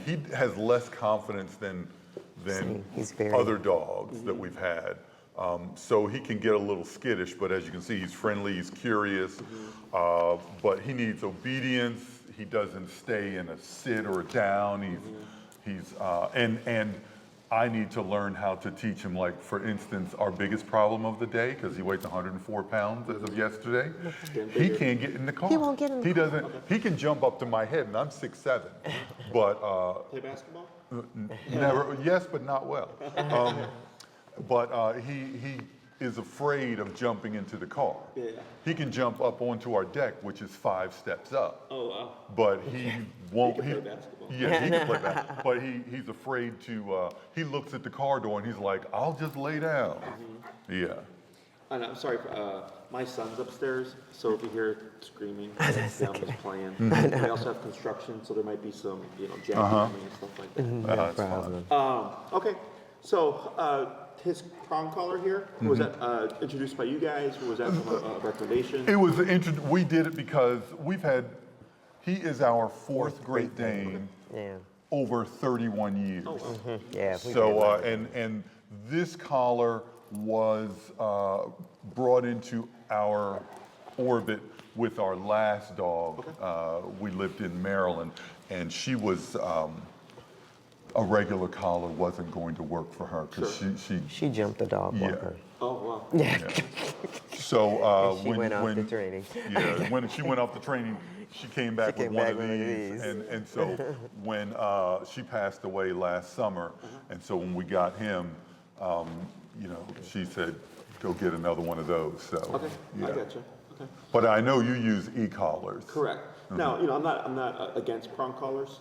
He has less confidence than other dogs that we've had. So he can get a little skittish, but as you can see, he's friendly, he's curious, but he needs obedience. He doesn't stay in a sit or a down. And I need to learn how to teach him, like, for instance, our biggest problem of the day, because he weighs 104 pounds as of yesterday, he can't get in the car. He won't get in the car. Doesn't, he can jump up to my head, and I'm 6'7", but... Play basketball? Never, yes, but not well. But he is afraid of jumping into the car. Yeah. He can jump up onto our deck, which is 5 steps up. Oh, wow. But he won't. He can play basketball. Yeah, he can play basketball. But he's afraid to. He looks at the car door and he's like, "I'll just lay down." Yeah. And I'm sorry, my son's upstairs, so if you hear screaming, That's I'm okay. just playing. We also have construction, so there might be some, jackhammering and stuff like that. No That's problem. Okay, so his prong collar here, was that introduced by you guys, or was that from a recommendation? It was we did it because he is our fourth Great Dane Yeah. over 31 years. Oh, wow. Yeah. So, and this collar was brought into our orbit with our last dog. We lived in Maryland, and she was, a regular collar wasn't going to work for her because She jumped the dog Yeah. walker. Oh, wow. Yeah. So She went off the training. Yeah, when she went off the training, she came back with one of these. And so when she passed away last summer, and so when we got him, she said, go get another one of those. So Okay, yeah. I gotcha. Okay. But I know you use e-collars. Correct. Now, I'm not against prong collars.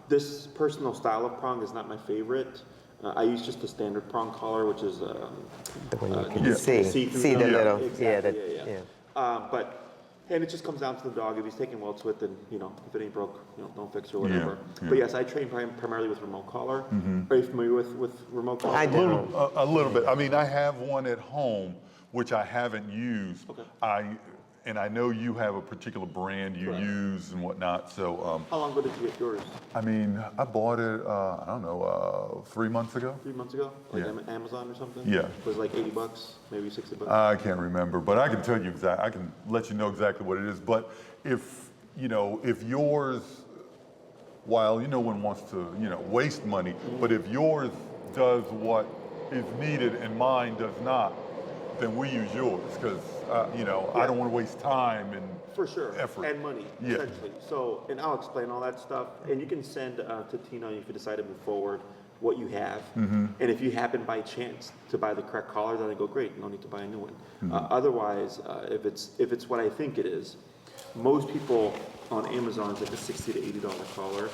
This personal style of prong is not my favorite. I use just the standard prong collar, which is The one you can Yeah. see the little, Exactly, yeah. And it just comes down to the dog. If he's taking well to it, then if it ain't broke, don't fix it or whatever. Yeah. But yes, I train primarily with remote collar. Are you familiar with remote collar? I do. A little bit. I mean, I have one at home, which I haven't used. Okay. And I know you have a particular brand you Correct. use and whatnot. So, How long ago did you get yours? I mean, I bought it, I don't know, 3 months ago. 3 months ago? Like Yeah. Amazon or something? Yeah. It was like $80, maybe $60. I can't remember, but I can tell you exactly. I can let you know exactly what it is. But if yours, while no one wants to, waste money, but if yours does what is needed and mine does not, then we use yours because I don't want to waste time and For sure, effort. and money, Yeah. essentially. So, and I'll explain all that stuff, and you can send to Tina if you decide to move forward what you have, and if you happen by chance to buy the correct collar, then I go great, no need to buy a new one. Otherwise, if it's what I think it is, most people on Amazon it's like a $60 to $80 collar.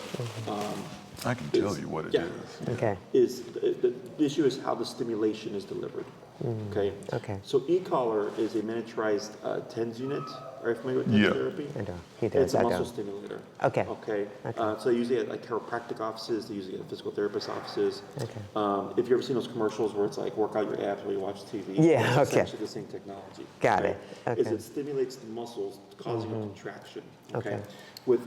I can tell you what it is. Okay. The issue is how the stimulation is delivered. Okay. Okay. So e-collar is a miniaturized TENS unit. Are you familiar with TENS Yeah. therapy? I do. He does. It's a I muscle don't. stimulator. Okay. Okay. So they usually at like chiropractic offices. They usually at physical therapist offices. Okay. If you ever seen those commercials where it's like work out your abs while you watch TV, Yeah, it's okay. essentially the same technology. Got it. Is Okay. it stimulates the muscles, causing a contraction. Okay. With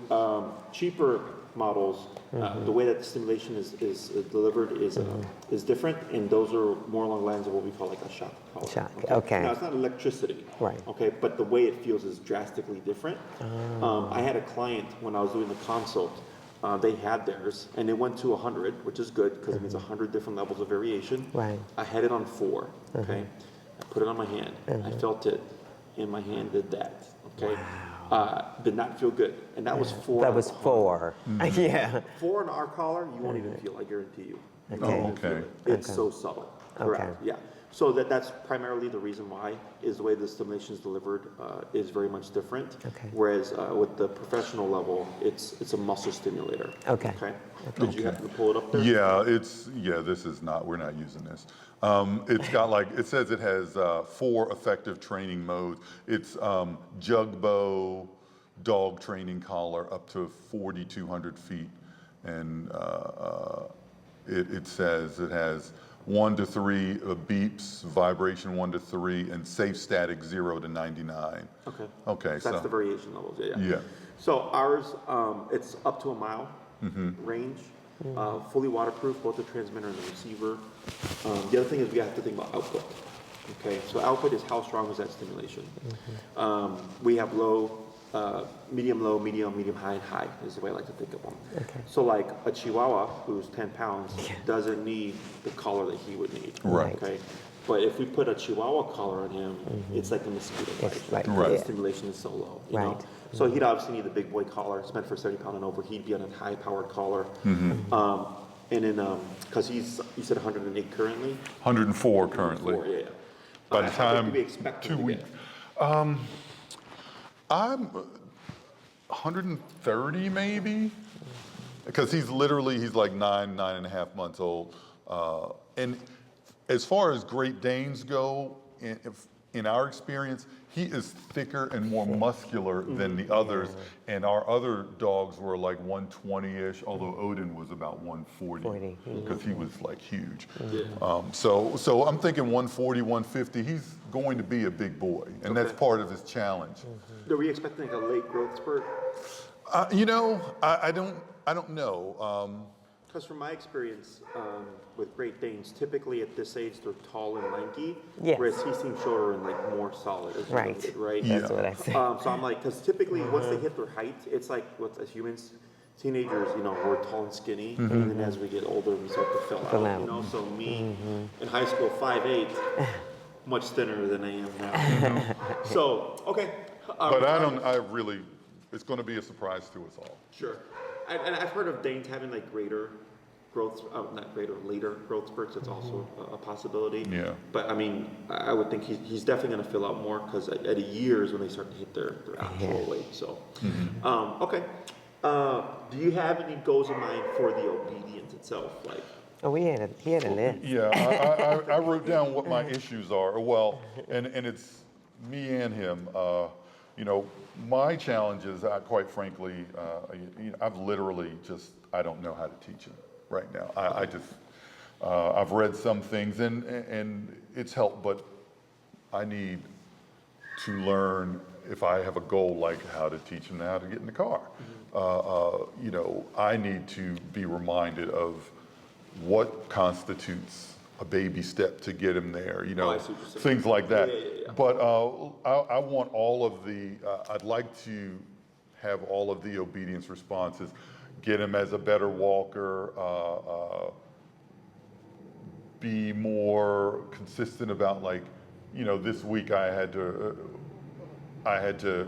cheaper models, the way that the stimulation is delivered is different, and those are more along the lines of what we call like a shock collar. Shock, okay. Now it's not electricity. Right. Okay, but the way it feels is drastically different. I had a client when I was doing the consult. They had theirs, and it went to 100, which is good because it means 100 different levels of variation. Right. I had it on 4. Okay. I put it on my hand. I felt it, and my hand did that. Okay. Did not feel good, and that was 4. That was 4. Yeah. 4 on our collar, you won't even feel. I guarantee you. You Okay. won't even Okay. feel it. It's so subtle. Correct. Yeah. So that's primarily the reason why is the way the stimulation is delivered is very much different. Okay. Whereas with the professional level, it's a muscle stimulator. Okay. Okay. Did you happen to pull it up there? Yeah, this is not, we're not using this. It's got it says it has 4 effective training modes. It's jugbo, dog training collar up to 4,200 feet. And it says it has 1 to 3, beeps, vibration 1 to 3, and safe static 0 to 99. Okay. Okay, So that's the variation levels. Yeah. yeah. So ours, it's up to a mile Mm-hmm. range, fully waterproof, both the transmitter and the receiver. The other thing is we have to think about output. Okay, so output is how strong is that stimulation. We have low, medium low, medium high, and high is the way I like to think of them. Okay. So like a Chihuahua who's 10 pounds doesn't need the collar that he would need. Right. Okay. But if we put a Chihuahua collar on him, it's like a mosquito bite. It's like, Right. The yeah. stimulation is so low, you Right. know. So he'd obviously need the big boy collar. It's meant for 30 pound and over. He'd be on a high powered collar. And then, because you said 108 currently. 104 currently. 4, yeah. By the How big time do we expect 2 him to weeks. get? I'm 130 maybe, because he's like 9.5 months old. And as far as Great Danes go, in our experience, he is thicker and more muscular than the others. And our other dogs were like 120-ish, although Odin was about 140 because he was like huge. So I'm thinking 140, 150. He's going to be a big boy, and that's part of his challenge. Are we expecting like a late growth spurt? You know, I don't know. Because from my experience with Great Danes, typically at this age they're tall and lanky, Yes. whereas he seems shorter and like more solid, as you Right. noted, right? Yeah. That's what I say. So I'm like, because typically once they hit their height, it's like as humans, teenagers, you know, we're tall and skinny, and then as we get older, we start to fill out. You know, so me in high school, 5'8", much thinner than I am now. So okay, But it's going to be a surprise to us all. sure. And I've heard of Danes having like greater growth, later growth spurts. That's also a possibility. Yeah. But I mean, I would think he's definitely going to fill out more because at a year is when they start to hit their actual weight. So, okay. Do you have any goals in mind for the obedience itself? Like, Oh, he had a list. Yeah, I wrote down what my issues are. Well, and it's me and him. You know, my challenge is, quite frankly, I've literally I don't know how to teach him right now. I've read some things and it's helped, but I need to learn if I have a goal like how to teach him how to get in the car. You know, I need to be reminded of what constitutes a baby step to get him there, you know, I see what you're saying. things like that. Yeah. But I want all of I'd like to have all of the obedience responses, get him as a better walker, be more consistent about, like, you know, this week I had to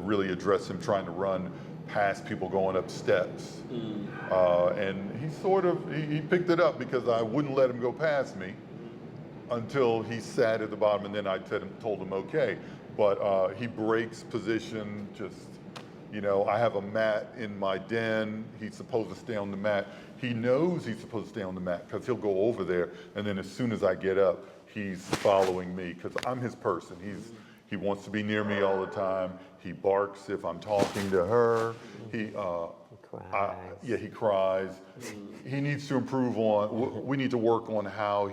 really address him trying to run past people going up steps. And he picked it up because I wouldn't let him go past me until he sat at the bottom, and then I told him okay. But he breaks position, you know, I have a mat in my den. He's supposed to stay on the mat. He knows he's supposed to stay on the mat because he'll go over there, and then as soon as I get up, he's following me because I'm his person. He wants to be near me all the time. He barks if I'm talking to her. He cries. he cries. He needs to improve on. We need to work on how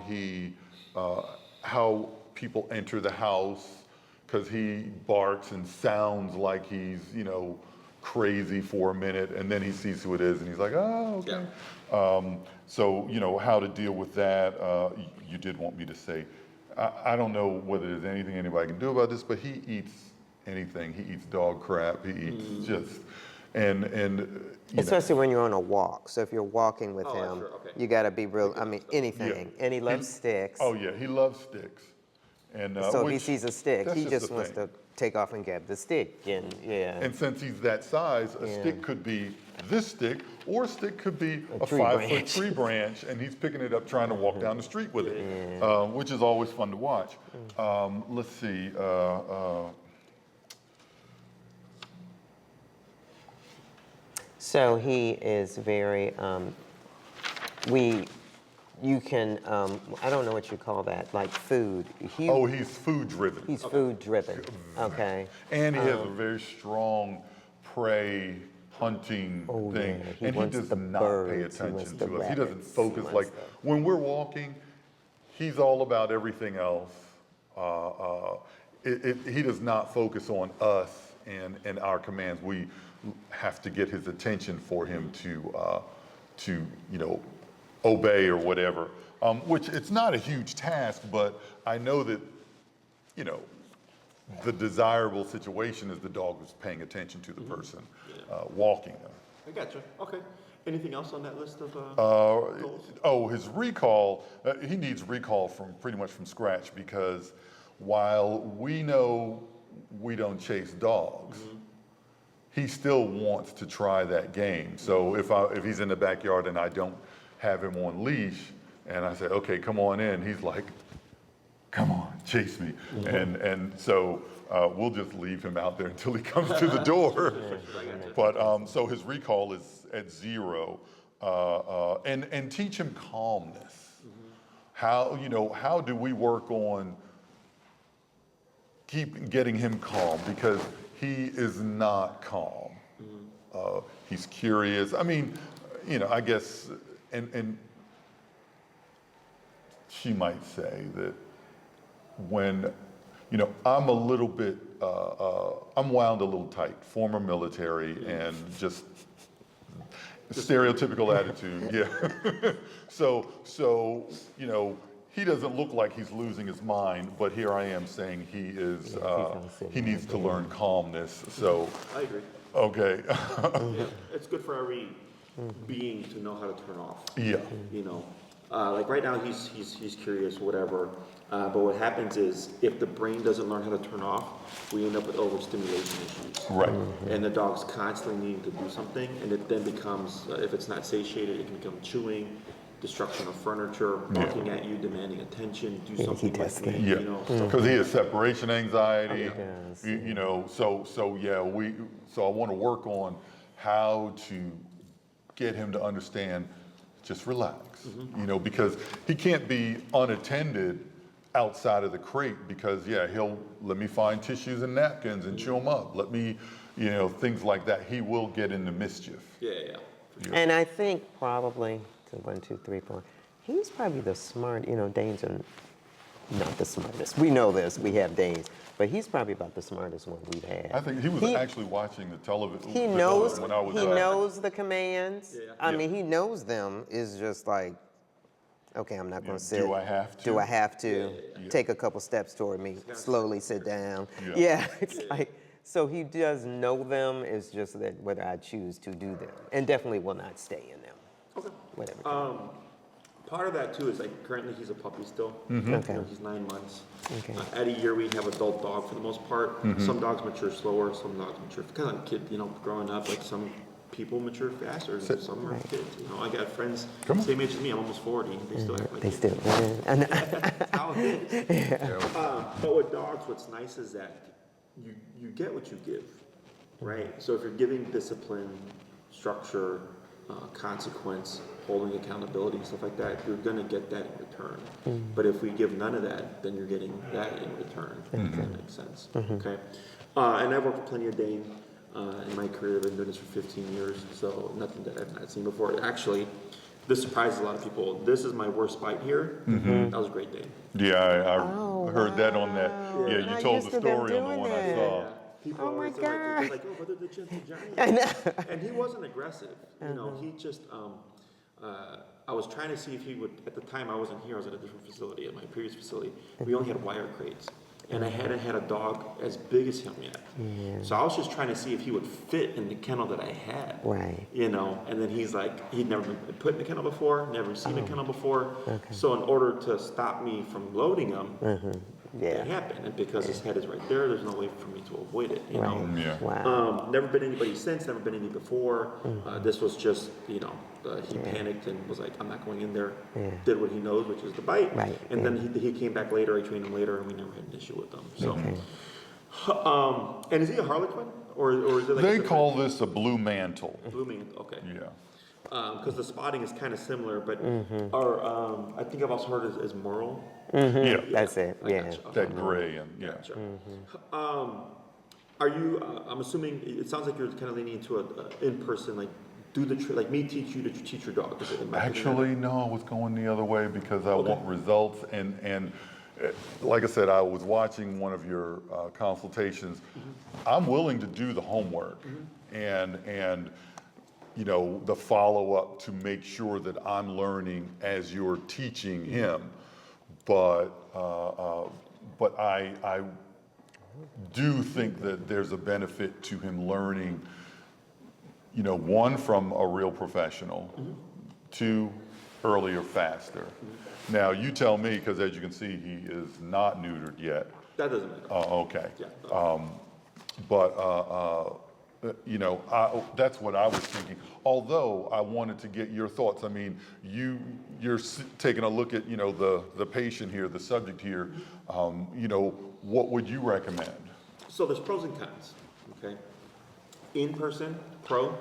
people enter the house, because he barks and sounds like he's, you know, crazy for a minute, and then he sees who it is, and he's like, oh, okay. So, you know, how to deal with that. You did want me to say, I don't know whether there's anything anybody can do about this, but he eats anything. He eats dog crap. He eats and Especially when you're on a walk. So if you're walking with him, sure, okay. you got to be real. I mean, anything. Yeah. And he loves sticks. Oh yeah, he loves sticks. And So if he which- sees a stick, that's he the just wants thing. to take off and grab the stick. And And since he's that size, a stick could be this stick, or a stick could be a tree 5-foot branch. tree branch, and he's picking it up trying to walk down the street with it, which is always fun to watch. Let's see. so he is very, you can, I don't know what you call that, like food. He's food driven. He's food driven. Okay. And he has a very strong prey hunting thing. He And he wants does the not birds, pay he wants attention the to us. He doesn't rabbits, he focus. wants Like the- when we're walking, he's all about everything else. He does not focus on us and our commands. We have to get his attention for him to obey or whatever. Which it's not a huge task, but I know that, the desirable situation is the dog is paying attention to the person walking them. I gotcha. Okay. Anything else on that list of goals? His recall, he needs recall pretty much from scratch, because while we know we don't chase dogs, he still wants to try that game. So if he's in the backyard and I don't have him on leash and I say, okay, come on in, he's like, come on, chase me. And so we'll just leave him out there until he comes to the door. But so his recall is at 0, and teach him calmness. How do we work on getting him calm, because he is not calm. He's curious. I mean, I guess, and she might say that when, I'm a little bit, I'm wound a little tight, former military, and just stereotypical attitude, yeah. So, he doesn't look like he's losing his mind, but here I am saying he is, he needs to learn calmness, so. I agree. Okay. Yeah. It's good for every being to know how to turn off. Yeah. Like right now he's curious, whatever. But what happens is if the brain doesn't learn how to turn off, we end up with overstimulation issues. Right. And the dog's constantly needing to do something, and it then becomes, if it's not satiated, it can become chewing, destruction of furniture, barking at you, demanding attention, do something like me. Yeah. Stuff. Because he has separation anxiety. Yes. So I want to work on how to get him to understand, just relax, because he can't be unattended outside of the crate, because he'll let me find tissues and napkins and chew them up. Let me, things like that. He will get into mischief. Yeah. And I think probably, 1, 2, 3, 4, he's probably the smart, Danes are not the smartest. We know this, we have Danes, but he's probably about the smartest one we've had. I think he was actually watching the television. He knows, when I was he knows the commands. Yeah. I mean, he knows them. It's just like, okay, I'm not going to sit. Do I have to? Do I have to? Take a couple steps toward me, slowly sit down. It's like, so he does know them. It's just that whether I choose to do them, and definitely will not stay in them. Okay. Whatever. Part of that too is like currently he's a puppy still. Okay. He's 9 months. Okay. At a year we have adult dog for the most part. Some dogs mature slower, some dogs mature kind of like a kid, growing up. Like some people mature faster, and some are kids. I got friends same age as me. I'm almost 40. They still act like They kids. still. How it is. But with dogs, what's nice is that you get what you give, right? So if you're giving discipline, structure, consequence, holding accountability, and stuff like that, you're going to get that in return. But if we give none of that, then you're getting that in return. If that makes sense. Okay. And I've worked with plenty of Dane in my career. I've been doing this for 15 years, so nothing that I've not seen before. Actually, this surprises a lot of people. This is my worst bite here. That was a great Dane. Yeah, I heard that on that. Yeah, you Not told used the to them story on the doing one I that. saw. People Oh my always are like, God. oh, but the gentle giant. And he wasn't aggressive. He just, I was trying to see if he would, at the time I wasn't here, I was at a different facility, at my previous facility. We only had wire crates. And I hadn't had a dog as big as him yet. So I was just trying to see if he would fit in the kennel that I had. Right. And then he's like, he'd never been put in a kennel before, never seen a kennel before. So in order to stop me from loading him, it happened. And because his head is right there's no way for me to avoid it, Right. Yeah. Wow. Never been anybody since, never been any before. This was just, he panicked and was like, I'm not going in there. Did what he knows, which is the bite. Right. And then he came back later, I trained him later, and we never had an issue with him. So, and is he a Harlequin? Or is it like They call this a blue mantle. Blue Mantle, okay. Yeah. Because the spotting is kind of similar, but I think I've also heard it as Merle. Yeah. That's it. I Yeah. gotcha. That gray and yeah. Gotcha. Are you? I'm assuming it sounds like you're kind of leaning into a in-person, like do like me teach you to teach your dog? Is it in my Actually, no, I was going the other way because I want results. And like I said, I was watching one of your consultations. I'm willing to do the homework and you know, the follow-up to make sure that I'm learning as you're teaching him. But I do think that there's a benefit to him learning, you know, one, from a real professional, two, earlier, faster. Now, you tell me, because as you can see, he is not neutered yet. That doesn't matter. Oh, okay. Yeah. You know, that's what I was thinking. Although I wanted to get your thoughts. I mean, you're taking a look at, you know, the patient here, the subject here. You know, what would you recommend? So there's pros and cons, okay? In person, pro,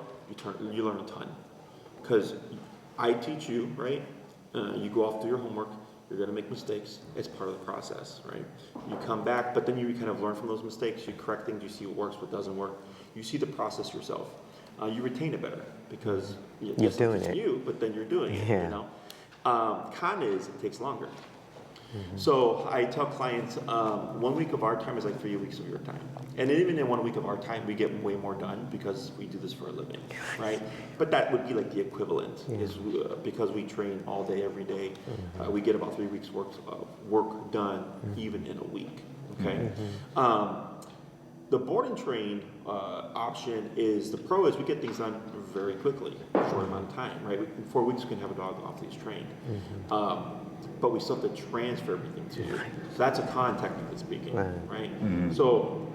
you learn a ton. Because I teach you, right? You go off, do your homework, you're gonna make mistakes. It's part of the process, right? You come back, but then you kind of learn from those mistakes, you correct things, you see what works, what doesn't work. You see the process yourself. You retain it better because you're doing it. You, but then you're doing it, Yeah. you know? Con is, it takes longer. So I tell clients, 1 week of our time is like 3 weeks of your time. And even in 1 week of our time, we get way more done because we do this for a living, right? But that would be like the equivalent, is because we train all day, every day, we get about 3 weeks work done even in a week, okay? The board and train option is, the pro is we get things done very quickly, short amount of time, right? In 4 weeks, we can have a dog off-leash trained. But we still have to transfer everything to you. So that's a con, technically speaking, right? So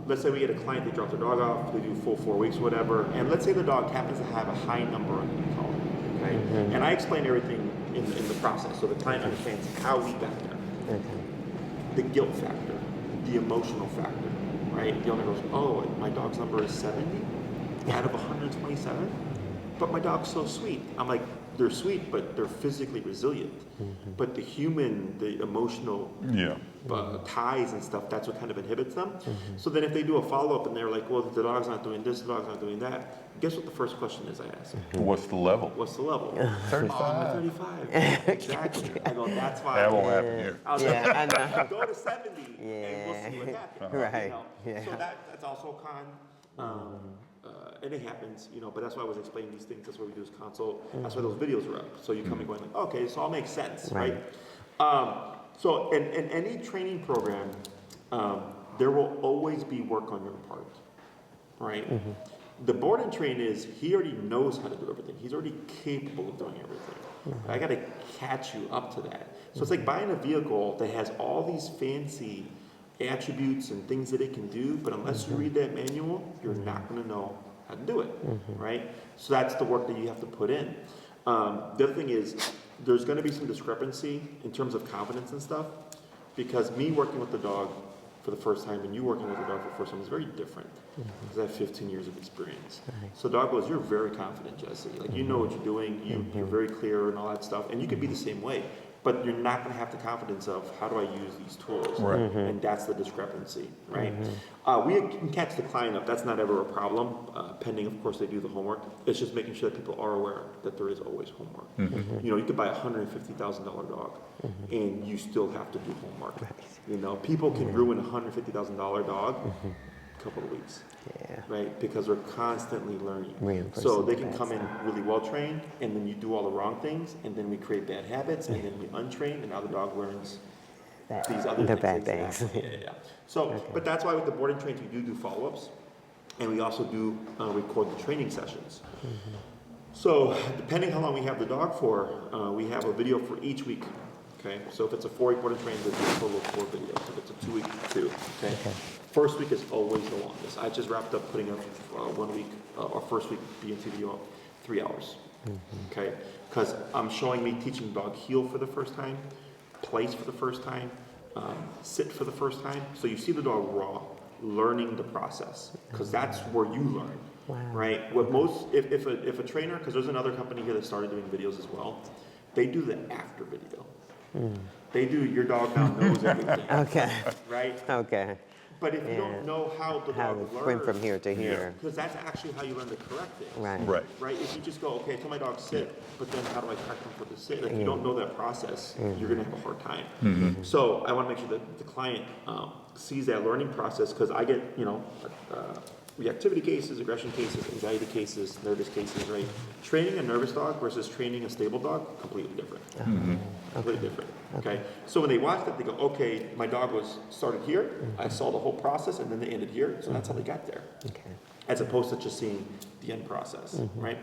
let's say we get a client, they drop their dog off, they do full 4 weeks, whatever, and let's say the dog happens to have a high number on the collar, okay? And I explain everything in the process, so the client understands how we got there. The guilt factor, the emotional factor, right? The owner goes, oh, my dog's number is 70 out of 127, but my dog's so sweet. I'm like, they're sweet, but they're physically resilient. But the human, the emotional ties and stuff, that's what kind of inhibits them. So then if they do a follow-up and they're like, well, the dog's not doing this, the dog's not doing that, guess what the first question is I ask? What's the level? What's the level? 35. 35. Exactly. I go, that's why. That won't happen here. I was Yeah, I know. like, go to 70 and we'll see what happens. Right. You know? Yeah. So that's also a con. And it happens, you know, but that's why I was explaining these things. That's why we do this consult. That's why those videos are up. So you come in going like, okay, this all makes sense, right? So in any training program, there will always be work on your part, right? The board and train is, he already knows how to do everything. He's already capable of doing everything. I got to catch you up to that. So it's like buying a vehicle that has all these fancy attributes and things that it can do, but unless you read that manual, you're not going to know how to do it, right? So that's the work that you have to put in. The other thing is, there's going to be some discrepancy in terms of confidence and stuff, because me working with the dog for the first time and you working with the dog for the first time is very different, because I have 15 years of experience. So dog goes, you're very confident, Jesse. Like, you know what you're doing, you're very clear and all that stuff, and you could be the same way. But you're not going to have the confidence of, how do I use these tools? Right. And that's the discrepancy, right? We can catch the client up. That's not ever a problem, pending, of course, they do the homework. It's just making sure that people are aware that there is always homework. You know, you could buy a $150,000 dog, and you still have to do homework. You know, people can ruin a $150,000 dog a couple of weeks. Right, because we're constantly learning. So they can come in really well trained, and then you do all the wrong things, and then we create bad habits, and then we untrain, and now the dog learns these other things. bad things. So, but that's why with the board and trains, we do follow-ups, and we also do record the training sessions. So depending how long we have the dog for, we have a video for each week. Okay, so if it's a 4-week board and train, there's a total of 4 videos. If it's a 2-week, 2. Okay. First week is always the longest. I just wrapped up putting up 1 week, our first week BNT video, 3 hours. Okay, because I'm showing me teaching the dog heel for the first time, place for the first time, sit for the first time. So you see the dog raw, learning the process, because that's where you learn, right? What most, if a trainer, because there's another company here that started doing videos as well, they do the after video. They do, your dog now knows everything. Okay. Right? Okay. But if you don't Yeah. know how the How dog it went learns, from here to here. because that's actually how you learn to correct things. Right. Right. Right? If you just go, okay, tell my dog sit, but then how do I correct them for the sit? If you don't know that process, you're going to have a hard time. So I want to make sure that the client sees that learning process, because I get, reactivity cases, aggression cases, anxiety cases, nervous cases, right? Training a nervous dog versus training a stable dog, completely different. Completely different. Okay. So when they watch that, they go, okay, my dog was started here, I saw the whole process, and then they ended here, so that's how they got there. Okay. As opposed to just seeing the end process, right?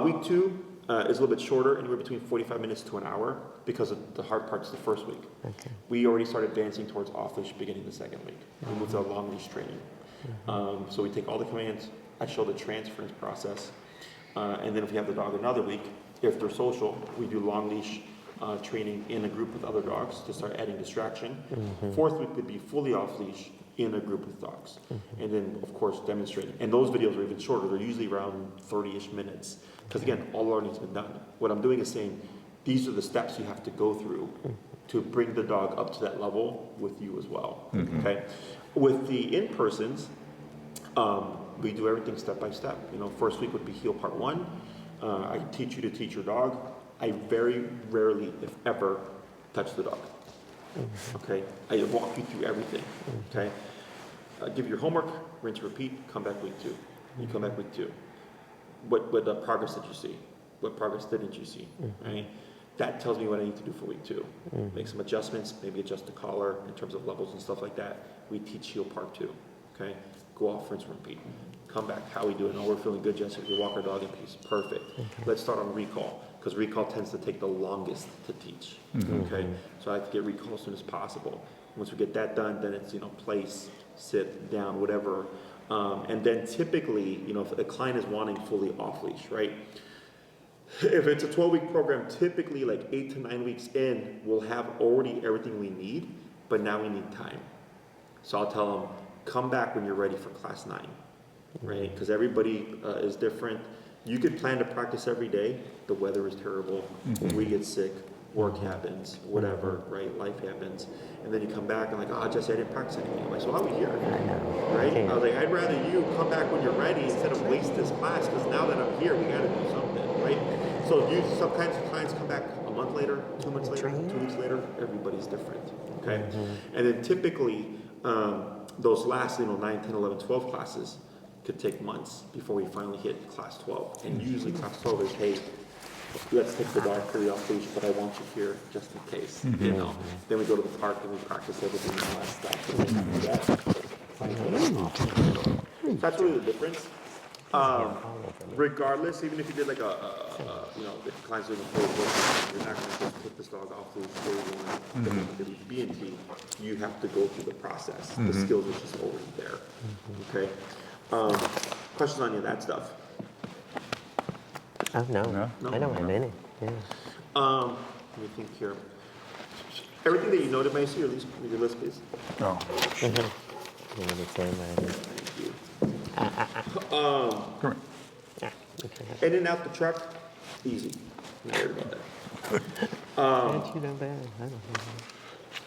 Week 2 is a little bit shorter, anywhere between 45 minutes to an hour, because of the hard part's the first week. Okay. We already started advancing towards off-leash beginning the second week. We moved to a long leash training. So we take all the commands, I show the transference process, and then if we have the dog another week, if they're social, we do long leash training in a group with other dogs to start adding distraction. Fourth week would be fully off leash in a group with dogs. And then, of course, demonstrating. And those videos are even shorter. They're usually around 30-ish minutes. Because again, all learning's been done. What I'm doing is saying, these are the steps you have to go through to bring the dog up to that level with you as well. Okay. With the in-persons, we do everything step by step. First week would be heel part 1. I teach you to teach your dog. I very rarely, if ever, touch the dog. Okay, I walk you through everything. Okay, give your homework, rinse, repeat. Come back week 2. You come back week 2. What progress did you see? What progress didn't you see? Right. That tells me what I need to do for week 2. Make some adjustments, maybe adjust the collar in terms of levels and stuff like that. We teach heel part 2. Okay, go off, rinse, repeat. Come back, how we doing? Oh, we're feeling good, Jesse. You walk our dog in peace. Perfect. Let's start on recall, because recall tends to take the longest to teach. Okay, so I have to get recall as soon as possible. Once we get that done, then it's place, sit, down, whatever. And then typically, if a client is wanting fully off leash, right? If it's a 12-week program, typically like 8 to 9 weeks in, we'll have already everything we need, but now we need time. So I'll tell them, come back when you're ready for class 9, right? Because everybody is different. You could plan to practice every day. The weather is terrible. We get sick. Work happens. Whatever, right? Life happens. And then you come back and Jesse, I didn't practice anything. I'm like, so why are we here? Right? I was like, I'd rather you come back when you're ready instead of waste this class, because now that I'm here, we got to do something, right? So sometimes clients come back a month later, 2 months later, 2 weeks later. Everybody's different, okay? And then typically, those last, 9, 10, 11, 12 classes could take months before we finally hit class 12. And usually class 12 is, hey, let's take the dog fully off leash, but I want you here just in case, Then we go to the park and we practice everything and all that stuff. So that's really the difference. Regardless, even if you did if the client's doing a full work, you're not going to just take this dog off leash day 1, the B and T. You have to go through the process. The skills are just already there. Okay. Questions on any of that stuff? Oh, no. I don't have any. Yeah. Let me think here. Everything that you noted, may I see your list, please? Oh, Thank you. come here. In and out the truck, easy. I'm not worried about that. Aren't you not bad? I don't know.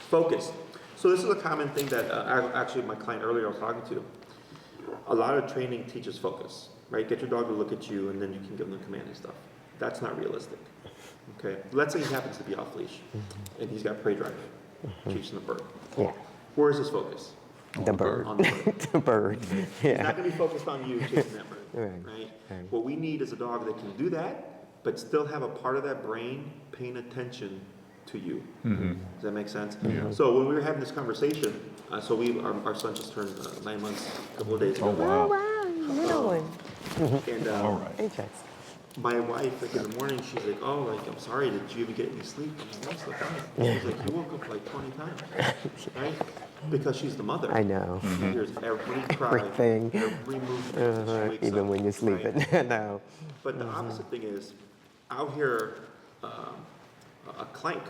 Focus. So this is a common thing that actually my client earlier I was talking to. A lot of training teaches focus, right? Get your dog to look at you and then you can give them the command and stuff. That's not realistic. Okay. Let's say he happens to be off leash and he's got prey drive, chasing the bird. Yeah. Where is his focus? The bird. On the bird. The bird. He's not going to be focused on you chasing that bird. Right. What we need is a dog that can do that, but still have a part of that brain paying attention to you. Does that make sense? Yeah. So when we were having this conversation, our son just turned 9 months a couple of days ago. Oh, wow. Little one. And All right. Ajax. my wife, in the morning, she's like, "Oh, I'm sorry. Did you even get any sleep?" I'm like, "What's the problem?" She's like, "You woke up like 20 times, right?" Because she's the mother. I know. She hears every cry, Everything. every movement. She wakes Even up, when you're sleeping. right? No. But the opposite thing is, I'll hear a clank,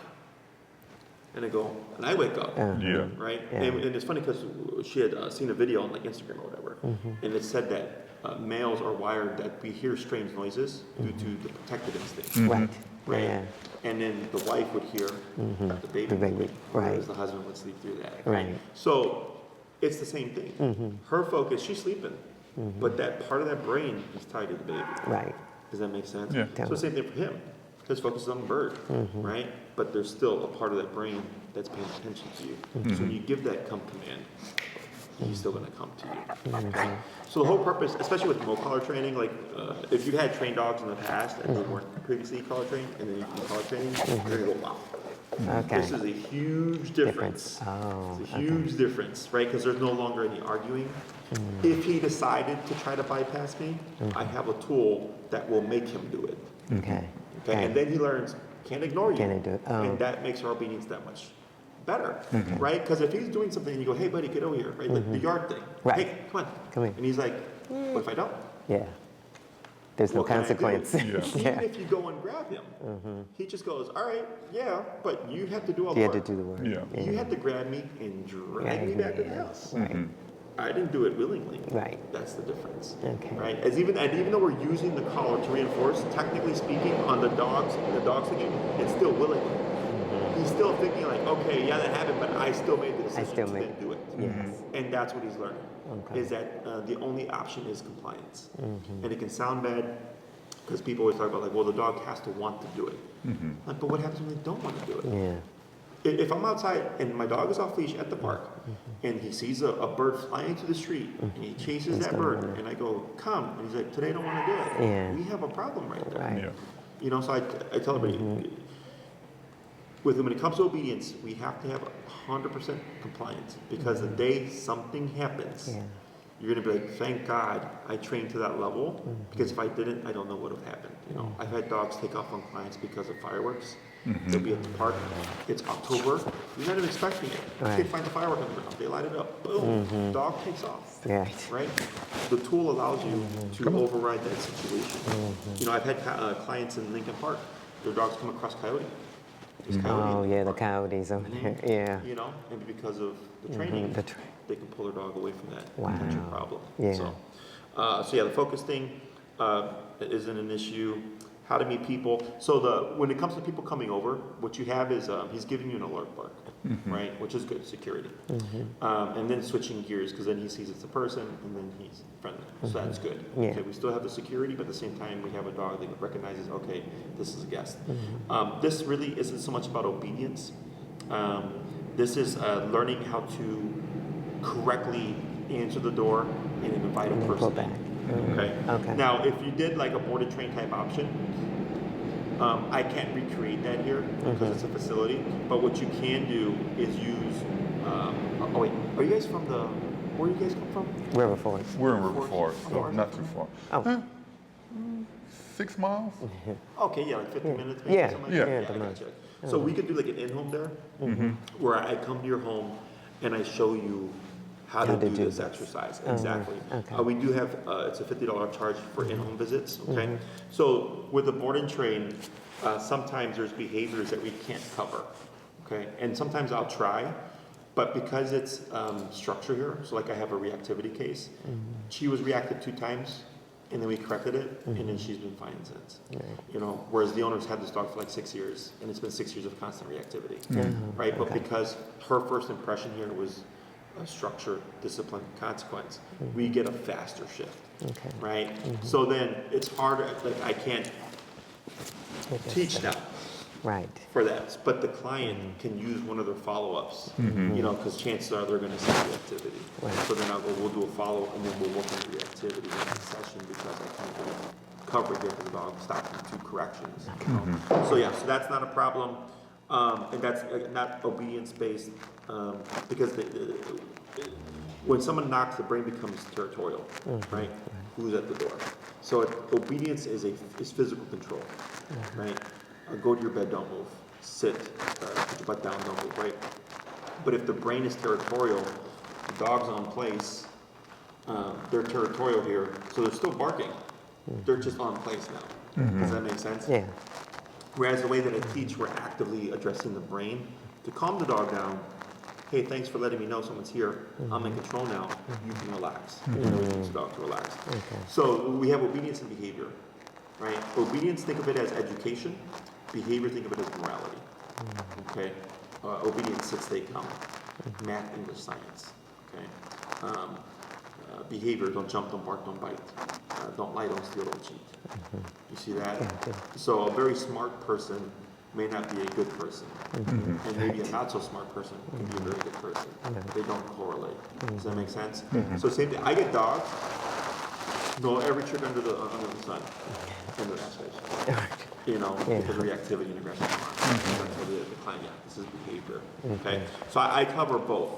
and I wake up, Yeah. right? Yeah. And it's funny because she had seen a video on Instagram or whatever, and it said that males are wired that we hear strange noises due to the protective instinct. Right. Right. Yeah. And then the wife would hear the baby, The baby, whereas right. the husband would sleep through that. Right. So it's the same thing. Her focus, she's sleeping, but that part of that brain is tied to the baby. Right. Does that make sense? Yeah. So same thing for him. His focus is on the bird, right? But there's still a part of that brain that's paying attention to you. So when you give that come command, he's still going to come to you. Okay? So the whole purpose, especially with collar training, like if you had trained dogs in the past and they weren't previously collar trained, and then you do collar training, you're going to go, wow. Okay. This is a huge difference. Oh, It's a huge difference, right? Because there's no longer any arguing. If he decided to try to bypass me, I have a tool that will make him do it. Okay. Okay, and then he learns, can't ignore you. Can't do it. Oh. And that makes our obedience that much better, right? Because if he's doing something and you go, hey buddy, get over here, right? Like the yard thing. Right. Hey, come on. Come here. And he's like, what if I don't? Yeah. There's no What can I do? consequence. Yeah. Even if you go and grab him, he just goes, all right, yeah, but you have to do all You the had to work. do the work. Yeah. You had to grab me and drag me back to the house. Right. I didn't do it willingly. Right. That's the difference. Okay. Right. Even though we're using the collar to reinforce, technically speaking, on the dogs thinking, it's still willingly. He's still thinking like, okay, yeah, that happened, but I still made the decision still to made- then do it. Yes. And that's what he's learning. Okay. Is that the only option is compliance. And it can sound bad because people always talk about like, well, the dog has to want to do it. Like, but what happens when they don't want to do it? Yeah. If I'm outside and my dog is off leash at the park and he sees a bird flying through the street and he chases He's that gonna bird wanna- and I go, come, and he's like, today I don't want to do it. Yeah. We have a problem right there. Right. Yeah. You know, so I tell everybody, when it comes to obedience, we have to have 100% compliance because the day something happens, Yeah. you're going to be like, thank God I trained to that level because if I didn't, I don't know what would have happened. You know, I've had dogs take off on clients because of fireworks. They'll be at the park. It's October. You're not even expecting it. Right. They find the firework on the ground. They light it up. Boom. Dog takes off. Right. Right? The tool allows you to override that situation. You know, I've had clients in Lincoln Park. Their dogs come across coyote. There's coyote Oh, in the yeah, the park. coyotes over there. Yeah. You know, and because of the training, the they can pull their dog away from that Wow. potential problem. Yeah. So yeah, the focus thing isn't an issue. How to meet people. So when it comes to people coming over, what you have is he's giving you an alert bark, right? Which is good security. And then switching gears because then he sees it's a person and then he's friendly. So that's good. Yeah. Okay, we still have the security, but at the same time we have a dog that recognizes, okay, this is a guest. This really isn't so much about obedience. This is learning how to correctly answer the door and invite a And then person pull back. in. Okay. Okay. Now, if you did like a board and train type option, I can't recreate that here because it's a facility. But what you can do is use. Oh wait, are you guys from the? Where do you guys come from? River Forest. We're in River Forest, so Forest. not too far. Oh. 6 miles? Okay, yeah, like 50 minutes maybe. Yeah, Something yeah. like Yeah, that. the I most. gotcha. So we could do like an in-home there, where I come to your home and I show you how to do this exercise. Exactly. okay. We do have, it's a $50 charge for in-home visits, okay? So with the board and train, sometimes there's behaviors that we can't cover, okay? And sometimes I'll try, but because it's structure here, so like I have a reactivity case, she was reactive 2 times, and then we corrected it, and then she's been fine since. You know, whereas the owners had this dog for like 6 years, and it's been 6 years of constant reactivity, right? But because her first impression here was a structure, discipline, consequence, we get a faster shift, right? So then it's harder, like I can't teach now Right. for that, but the client can use one of their follow-ups, you know, because chances are they're going to see reactivity. Right. So then I'll go, we'll do a follow-up, and then we'll work on the reactivity in the session because I can't really cover it here because the dog stopped in 2 corrections. You know? So yeah, so that's not a problem, and that's not obedience-based, because when someone knocks, the brain becomes territorial, right? Who's at the door? So obedience is physical control, right? Go to your bed, don't move. Sit, put your butt down, don't move, right? But if the brain is territorial, the dog's on place, they're territorial here, so they're still barking. They're just on place now. Does that make sense? Yeah. Whereas the way that I teach, we're actively addressing the brain to calm the dog down. Hey, thanks for letting me know someone's here. I'm in control now. You can relax. You know, it teach the dog to relax. So we have obedience and behavior, right? Obedience, think of it as education. Behavior, think of it as morality. Okay? Obedience, 6-day count. Math, English, science. Okay. Behavior: don't jump, don't bark, don't bite. Don't lie, don't steal, don't cheat. You see that? So a very smart person may not be a good person, and maybe a not so smart person can be a very good person. They don't correlate. Does that make sense? So same thing. I get dogs. Know every trick under the sun in their aspects. You know, because of reactivity and aggression. That's what it is. The client, this is behavior. Okay. So I cover both,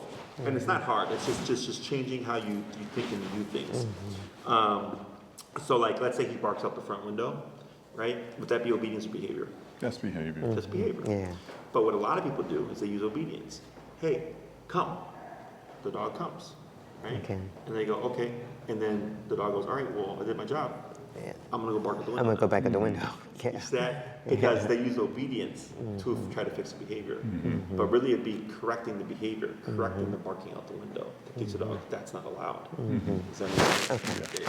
and it's not hard. It's just changing how you think and you do things. So like, let's say he barks out the front window, right? Would that be obedience or behavior? That's behavior. That's behavior. Yeah. But what a lot of people do is they use obedience. Hey, come. The dog comes, right? Okay. And they go, okay. And then the dog goes, all right, well, I did my job. Yeah. I'm gonna go bark at the window. I'm gonna go now." back at the window. Yeah. Is that because they use obedience to try to fix the behavior? But really it'd be correcting the behavior, correcting the barking out the window. That takes a dog, that's not allowed. Does that make sense? Okay.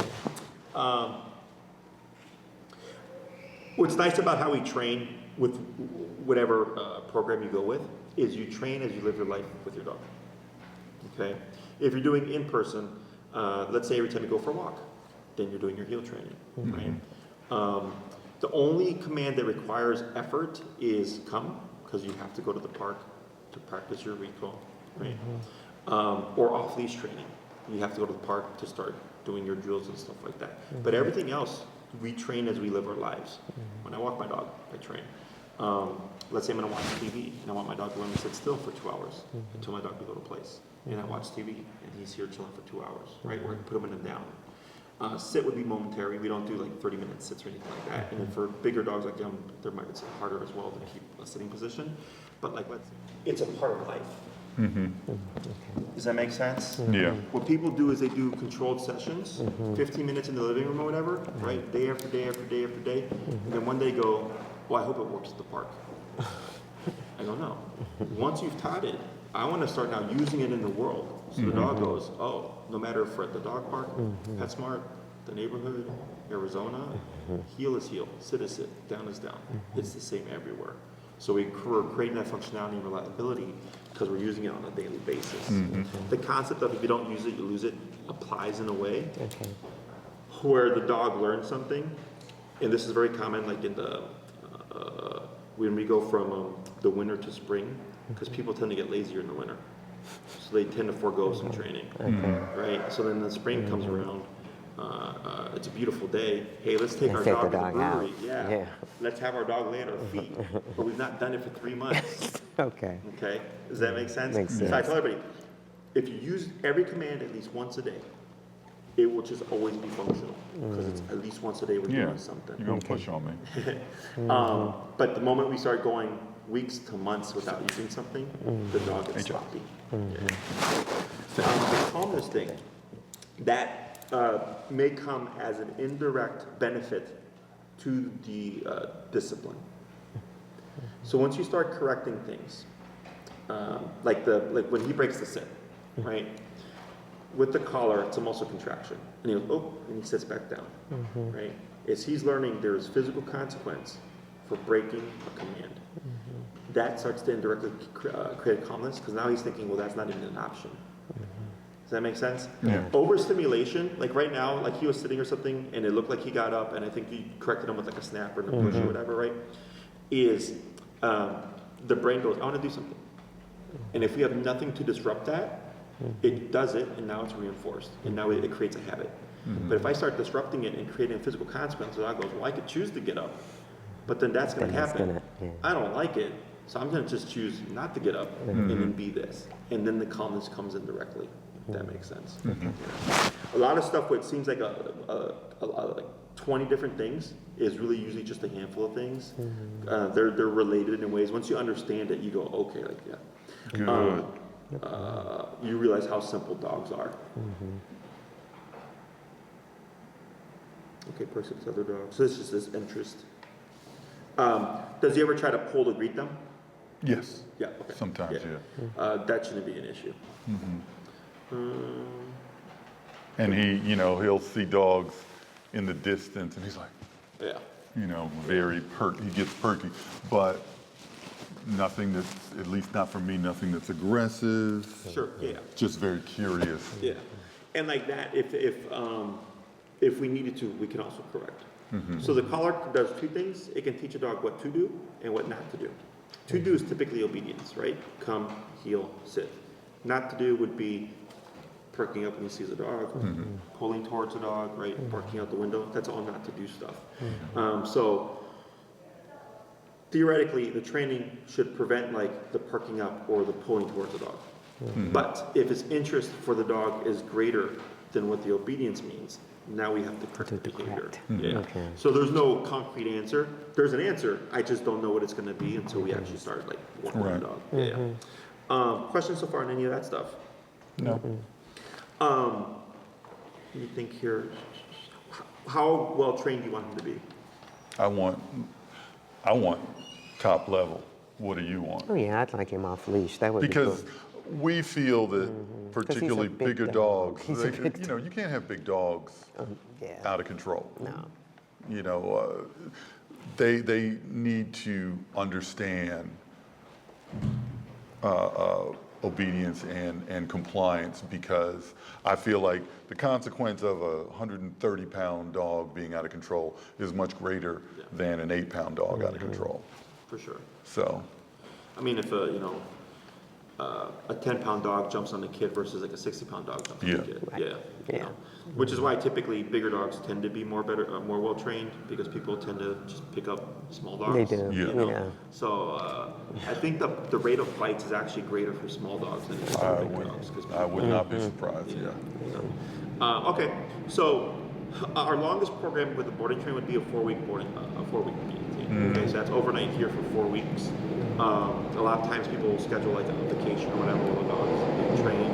What's nice about how we train with whatever program you go with is you train as you live your life with your dog. Okay? If you're doing in person, let's say every time you go for a walk, then you're doing your heel training, right? The only command that requires effort is come, because you have to go to the park to practice your recall, right? Or off-leash training. You have to go to the park to start doing your drills and stuff like that. But everything else, we train as we live our lives. When I walk my dog, I train. Let's say I'm gonna watch TV, and I want my dog to learn to sit still for 2 hours until my dog can go to place. And I watch TV, and he's here chilling for 2 hours, right? Or I can put him in a down. Sit would be momentary. We don't do like 30-minute sits or anything like that. And then for bigger dogs like them, there might be harder as well to keep a sitting position. But like, it's a part of life. Does that make sense? Yeah. What people do is they do controlled sessions, 15 minutes in the living room or whatever, right? Day after day after day after day. And then one day go, well, I hope it works at the park. I go, no. Once you've taught it, I want to start now using it in the world. So the dog goes, oh, no matter if we're at the dog park, PetSmart, the neighborhood, Arizona, heel is heel, sit is sit, down is down. It's the same everywhere. So we're creating that functionality and reliability because we're using it on a daily basis. The concept of if you don't use it, you lose it applies in a way where the dog learns something, and this is very common like in the, when we go from the winter to spring, because people tend to get lazier in the winter. So they tend to forego some training, right? So then the spring comes around, it's a beautiful day. Hey, let's take our dog to the brewery. Yeah. Let's have our dog lay at our feet. But we've not done it for 3 months. Okay. Okay? Does that make sense? Makes sense. So I tell everybody, if you use every command at least once a day, it will just always be functional because it's at least once a day we're doing something. You're gonna push on me. But the moment we start going weeks to months without using something, the dog gets sloppy. The calmness thing, that may come as an indirect benefit to the discipline. So once you start correcting things, like when he breaks the sit, right? With the collar, it's a muscle contraction. And he goes, oh, and he sits back down, right? As he's learning there's physical consequence for breaking a command. That starts to indirectly create calmness because now he's thinking, well, that's not even an option. Does that make sense? Yeah. Overstimulation, like right now, like he was sitting or something and it looked like he got up and I think you corrected him with like a snap or a push or whatever, right? Is the brain goes, I want to do something. And if we have nothing to disrupt that, it does it and now it's reinforced and now it creates a habit. But if I start disrupting it and creating a physical consequence, the dog goes, well, I could choose to get up, but then that's going to happen. I don't like it, so I'm going to just choose not to get up and then be this. And then the calmness comes in directly. If that makes sense. A lot of stuff where it seems like like 20 different things is really usually just a handful of things. They're related in ways. Once you understand it, you go, okay, like Good. you realize how simple dogs are. Okay, person's other dogs. So this is his interest. Does he ever try to pull to greet them? Yes. Yeah. Okay. Sometimes, yeah. That shouldn't be an issue. And he'll see dogs in the distance, and he's like, Yeah. very he gets perky. But nothing that's, at least not for me, nothing that's aggressive. Sure, yeah. Just very curious. Yeah, and like that, if we needed to, we can also correct. So the collar does two things. It can teach a dog what to do and what not to do. To do is typically obedience, right? Come, heel, sit. Not to do would be perking up when he sees a dog, pulling towards a dog, right? Barking out the window. That's all not to do stuff. So theoretically, the training should prevent like the perking up or the pulling towards the dog. But if his interest for the dog is greater than what the obedience means, now we have to correct the behavior. Yeah. Okay. So there's no concrete answer. There's an answer. I just don't know what it's going to be until we actually start like working on the dog. Yeah. Questions so far on any of that stuff? No. Let me think here. How well trained do you want him to be? I want top level. What do you want? Oh yeah, I'd like him off leash. That would Because be cool. we feel that particularly big bigger dog. dogs, He's a big you know, you can't have big dogs Yeah. out of control. No. You know, they need to understand obedience and compliance, because I feel like the consequence of a 130-pound dog being out of control is much greater than an 8-pound dog out of control. For sure. So, I mean, if a 10-pound dog jumps on a kid versus like a 60-pound dog jumps on a kid. Right. Yeah. Yeah. You know. Which is why typically bigger dogs tend to be more well trained, because people tend to just pick up small dogs. They do. Yeah. You know? Yeah. So I think the rate of bites is actually greater for small dogs than it is for big dogs. I would not be surprised, Okay, so our longest program with the boarding train would be a 4-week team. Okay, so that's overnight here for 4 weeks. A lot of times people will schedule like a vacation or whatever with the dogs and train.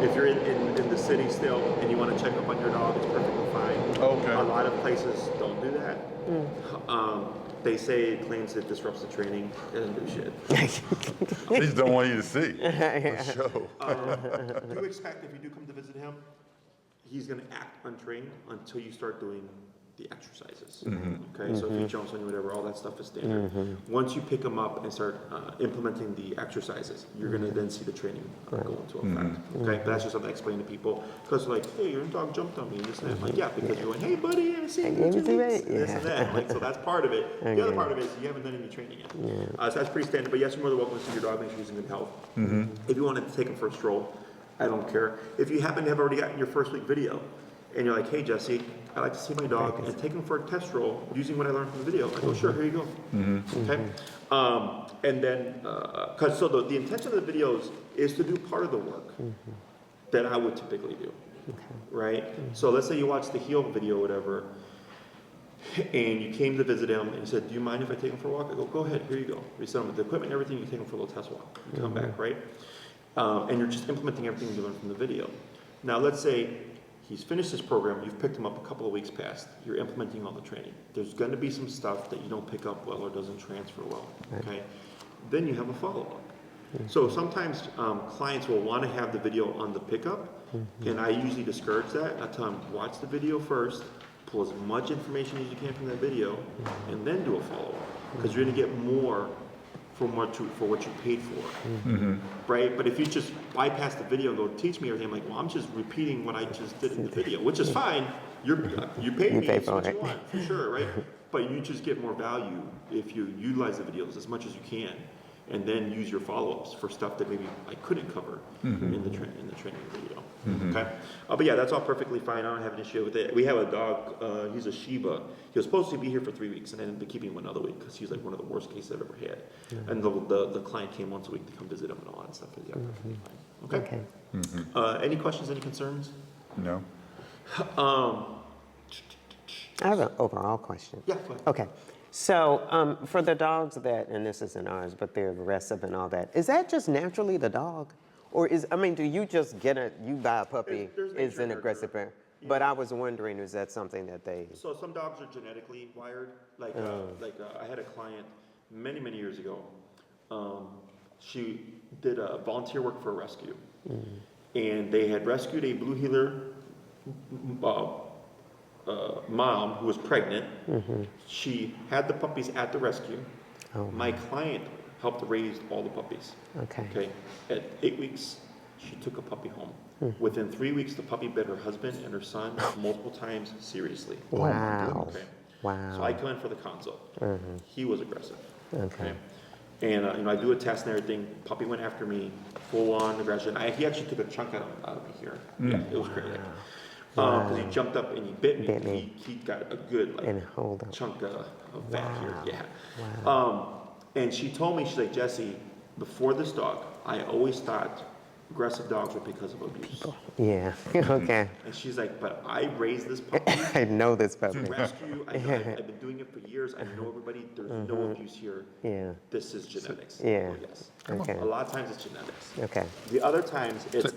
If you're in the city still and you want to check up on your dog, it's perfectly fine. Okay. A lot of places don't do that. They say it claims it disrupts the training. It doesn't do shit. They just don't want you to see the show. Do expect if you do come to visit him, he's going to act untrained until you start doing the exercises. Okay, so if he jumps on you, whatever, all that stuff is standard. Once you pick him up and start implementing the exercises, you're going to then see the training go into effect. Okay, that's just something I explain to people, because like, hey, your dog jumped on me and this and that. I'm like, yeah, because you're like, hey, buddy, I haven't seen you in 2 weeks. This and that. Like, so that's part of it. The other part of it is you haven't done any training yet. So that's pretty standard. But yes, you're more than welcome to see your dog, make sure he's in good health. If you wanted to take him for a stroll, I don't care. If you happen to have already gotten your first week video, and you're like, hey, Jesse, I'd like to see my dog and take him for a test roll using what I learned from the video. I go, sure, here you go. Okay? And then, because so the intention of the videos is to do part of the work that I would typically do, right? So let's say you watch the heel video or whatever, and you came to visit him, and he said, do you mind if I take him for a walk? I go, go ahead, here you go. We set him with the equipment and everything, you take him for a little test walk. You come back, right? And you're just implementing everything you learned from the video. Now, let's say he's finished this program, you've picked him up a couple of weeks past, you're implementing all the training. There's going to be some stuff that you don't pick up well or doesn't transfer well, okay? Then you have a follow-up. So sometimes clients will want to have the video on the pickup, and I usually discourage that. I tell them, watch the video first, pull as much information as you can from that video, and then do a follow-up, because you're going to get more for what you paid for, right? But if you just bypass the video and go teach me everything, I'm like, well, I'm just repeating what I just did in the video, which is fine. You paid me, that's what you want, for sure, right? But you just get more value if you utilize the videos as much as you can, and then use your follow-ups for stuff that maybe I couldn't cover in the training video. Okay, but yeah, that's all perfectly fine. I don't have an issue with it. We have a dog. He's a Shiba. He was supposed to be here for 3 weeks, and I ended up keeping him another week because he was like one of the worst cases I've ever had. And the client came once a week to come visit him and all that stuff. Yeah, perfectly fine. Okay. Any questions? Any concerns? No. I have an overall question. Yeah. Go ahead. Okay. So for the dogs that, and this isn't ours, but they're aggressive and all that, is that just naturally the dog? Or do you just you buy a puppy, There's is nature an nurture. aggressive parent? But I was wondering, is that something that they... So some dogs are genetically wired. I had a client many years ago. She did volunteer work for a rescue, and they had rescued a blue heeler mom who was pregnant. She had the puppies at the rescue. My client helped raise all the puppies. Okay. At 8 weeks, she took a puppy home. Within 3 weeks, the puppy bit her husband and her son multiple times seriously. Wow. Okay. Wow. So I come in for the consult. He was aggressive. Okay. And I do a test and everything. Puppy went after me, full on aggression. He actually took a chunk out of me here. Yeah, it was crazy. Because he jumped up and he bit me. Bit me. He got a good And hold up. chunk of fat here. Yeah. Wow. And she told me, she's like, Jesse, before this dog, I always thought aggressive dogs were because of abuse. Yeah. Okay. And she's like, but I raised this puppy I know this puppy. to rescue. I've been doing it for years. I know everybody. There's no abuse here. Yeah. This is genetics. Yeah. Oh, yes. Okay. A lot of times it's genetics. Okay. The other times it's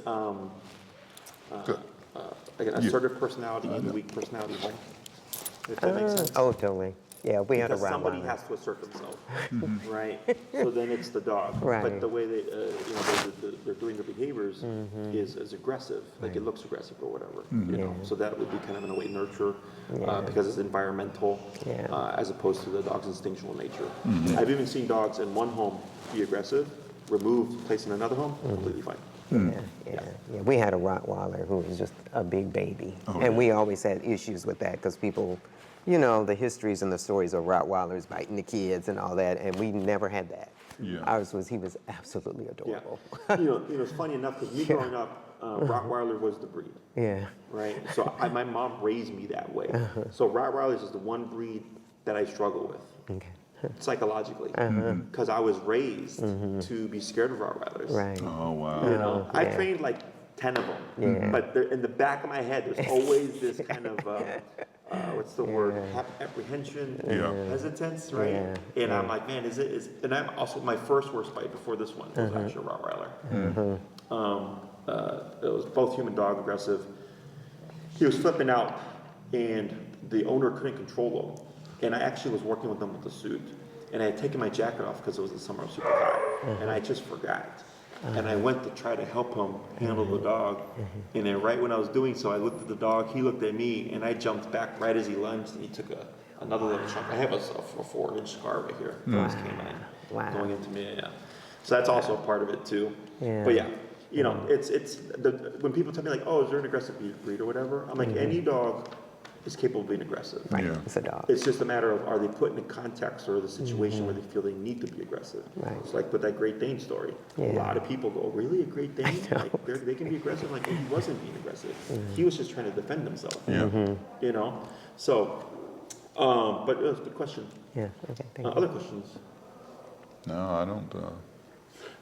like an assertive personality and a weak personality home. If that makes sense. Oh, totally. Yeah, we had a Because somebody Rottweiler. has to assert themselves, right? So then it's the dog. But Right. the way they, they're doing their behaviors is aggressive. Like it looks aggressive or whatever. You know. Yeah. So that would be kind of in a way nurture, Yeah. because it's environmental, Yeah. as opposed to the dog's instinctual nature. I've even seen dogs in one home be aggressive, removed, placed in another home, completely fine. Yeah. We had a Rottweiler who was just a big baby. And we always had issues with that because people, the histories and the stories of Rottweilers biting the kids and all that, and we never had that. Yeah. He was absolutely Yeah. adorable. It's funny enough because me growing up, Rottweiler was the breed. Yeah. Right? So my mom raised me that way. So Rottweilers is the one breed that I struggle with Okay. psychologically because I was raised to be scared of Rottweilers. Right. Oh, wow. I Yeah. trained like 10 of them, Yeah. but in the back of my head, there's always this kind of what's the word? Apprehension, Yeah. hesitance, right? Yeah. And I'm like, man, and I'm also my first worst bite before this one was actually a Rottweiler. It was both human dog aggressive. He was flipping out, and the owner couldn't control him. And I actually was working with them with the suit, and I had taken my jacket off because it was the summer, it was super hot, and I just forgot. And I went to try to help him handle the dog, and then right when I was doing so, I looked at the dog, he looked at me, and I jumped back right as he lunged, and he took another little chunk. I have a 4-inch scar right here from this canine going into me. Yeah. So that's also a part of it too. Yeah. But yeah, when people tell me like, oh, is there an aggressive breed or whatever? I'm like, any dog is capable of being aggressive. Right. Yeah. It's a dog. It's just a matter of are they put in a context or the situation where they feel they need to be aggressive. Right. It's like with that Great Dane story. A Yeah. lot of people go, really, a Great Dane? Like they can be aggressive? Like, he wasn't being aggressive. He was just trying to defend himself. Yeah. So, but it was a good question. Yeah. Okay. Thank you. Other questions? No, I don't.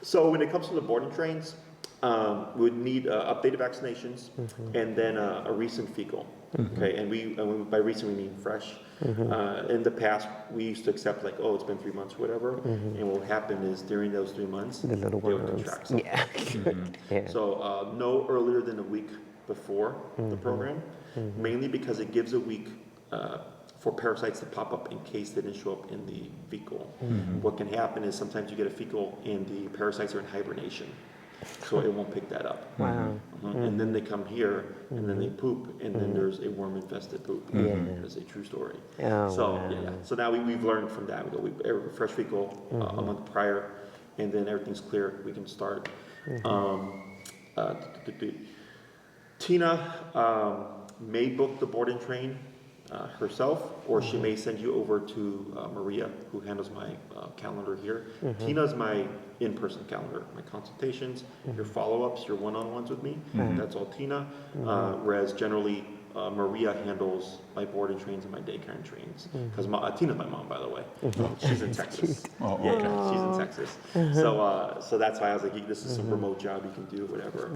So when it comes to the boarding trains, we would need updated vaccinations and then a recent fecal. Okay, and by recent we mean fresh. In the past, we used to accept like, oh, it's been 3 months, whatever. And what would happen is during those 3 months, The little they would worms. contract something. Yeah. Yeah. So no earlier than a week before the program, mainly because it gives a week for parasites to pop up in case they didn't show up in the fecal. What can happen is sometimes you get a fecal and the parasites are in hibernation, so it won't pick that up. Wow. And then they come here and then they poop and then there's a worm-infested poop. It's a true story. Oh, So wow. yeah, so now we've learned from that. We go fresh fecal a month prior, and then everything's clear. We can start. Tina may book the boarding train herself, or she may send you over to Maria, who handles my calendar here. Tina's my in-person calendar, my consultations, your follow-ups, your one-on-ones with me. That's all Tina. Whereas generally Maria handles my boarding trains and my daycare trains. Because Tina's my mom, by the way. She's in Texas. Yeah, she's in Texas. So that's why I was like, this is some remote job you can do, whatever.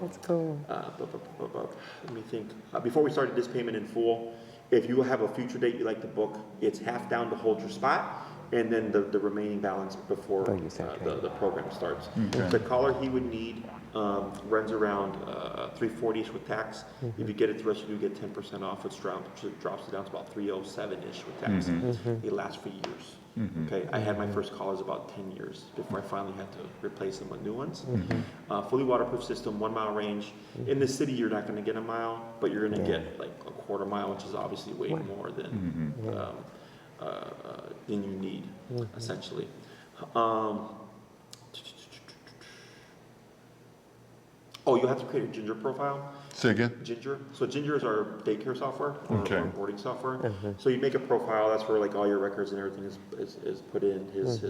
That's cool. Let me think. Before we started this payment in full, if you have a future date you like to book, it's half down to hold your spot, and then the remaining balance before the program starts. The collar he would need runs around $340-ish with tax. If you get it through us, you do get 10% off. It drops it down to about $307-ish with tax. It lasts for years. Okay, I had my first collars about 10 years before I finally had to replace them with new ones. Fully waterproof system, 1 mile range. In the city, you're not going to get a mile, but you're going to get like a quarter mile, which is obviously way more than you need, essentially. Oh, you have to create a Ginger profile. Say again? Ginger. So Ginger is our daycare software or Okay. our boarding software. So you make a profile. That's where like all your records and everything is put in. His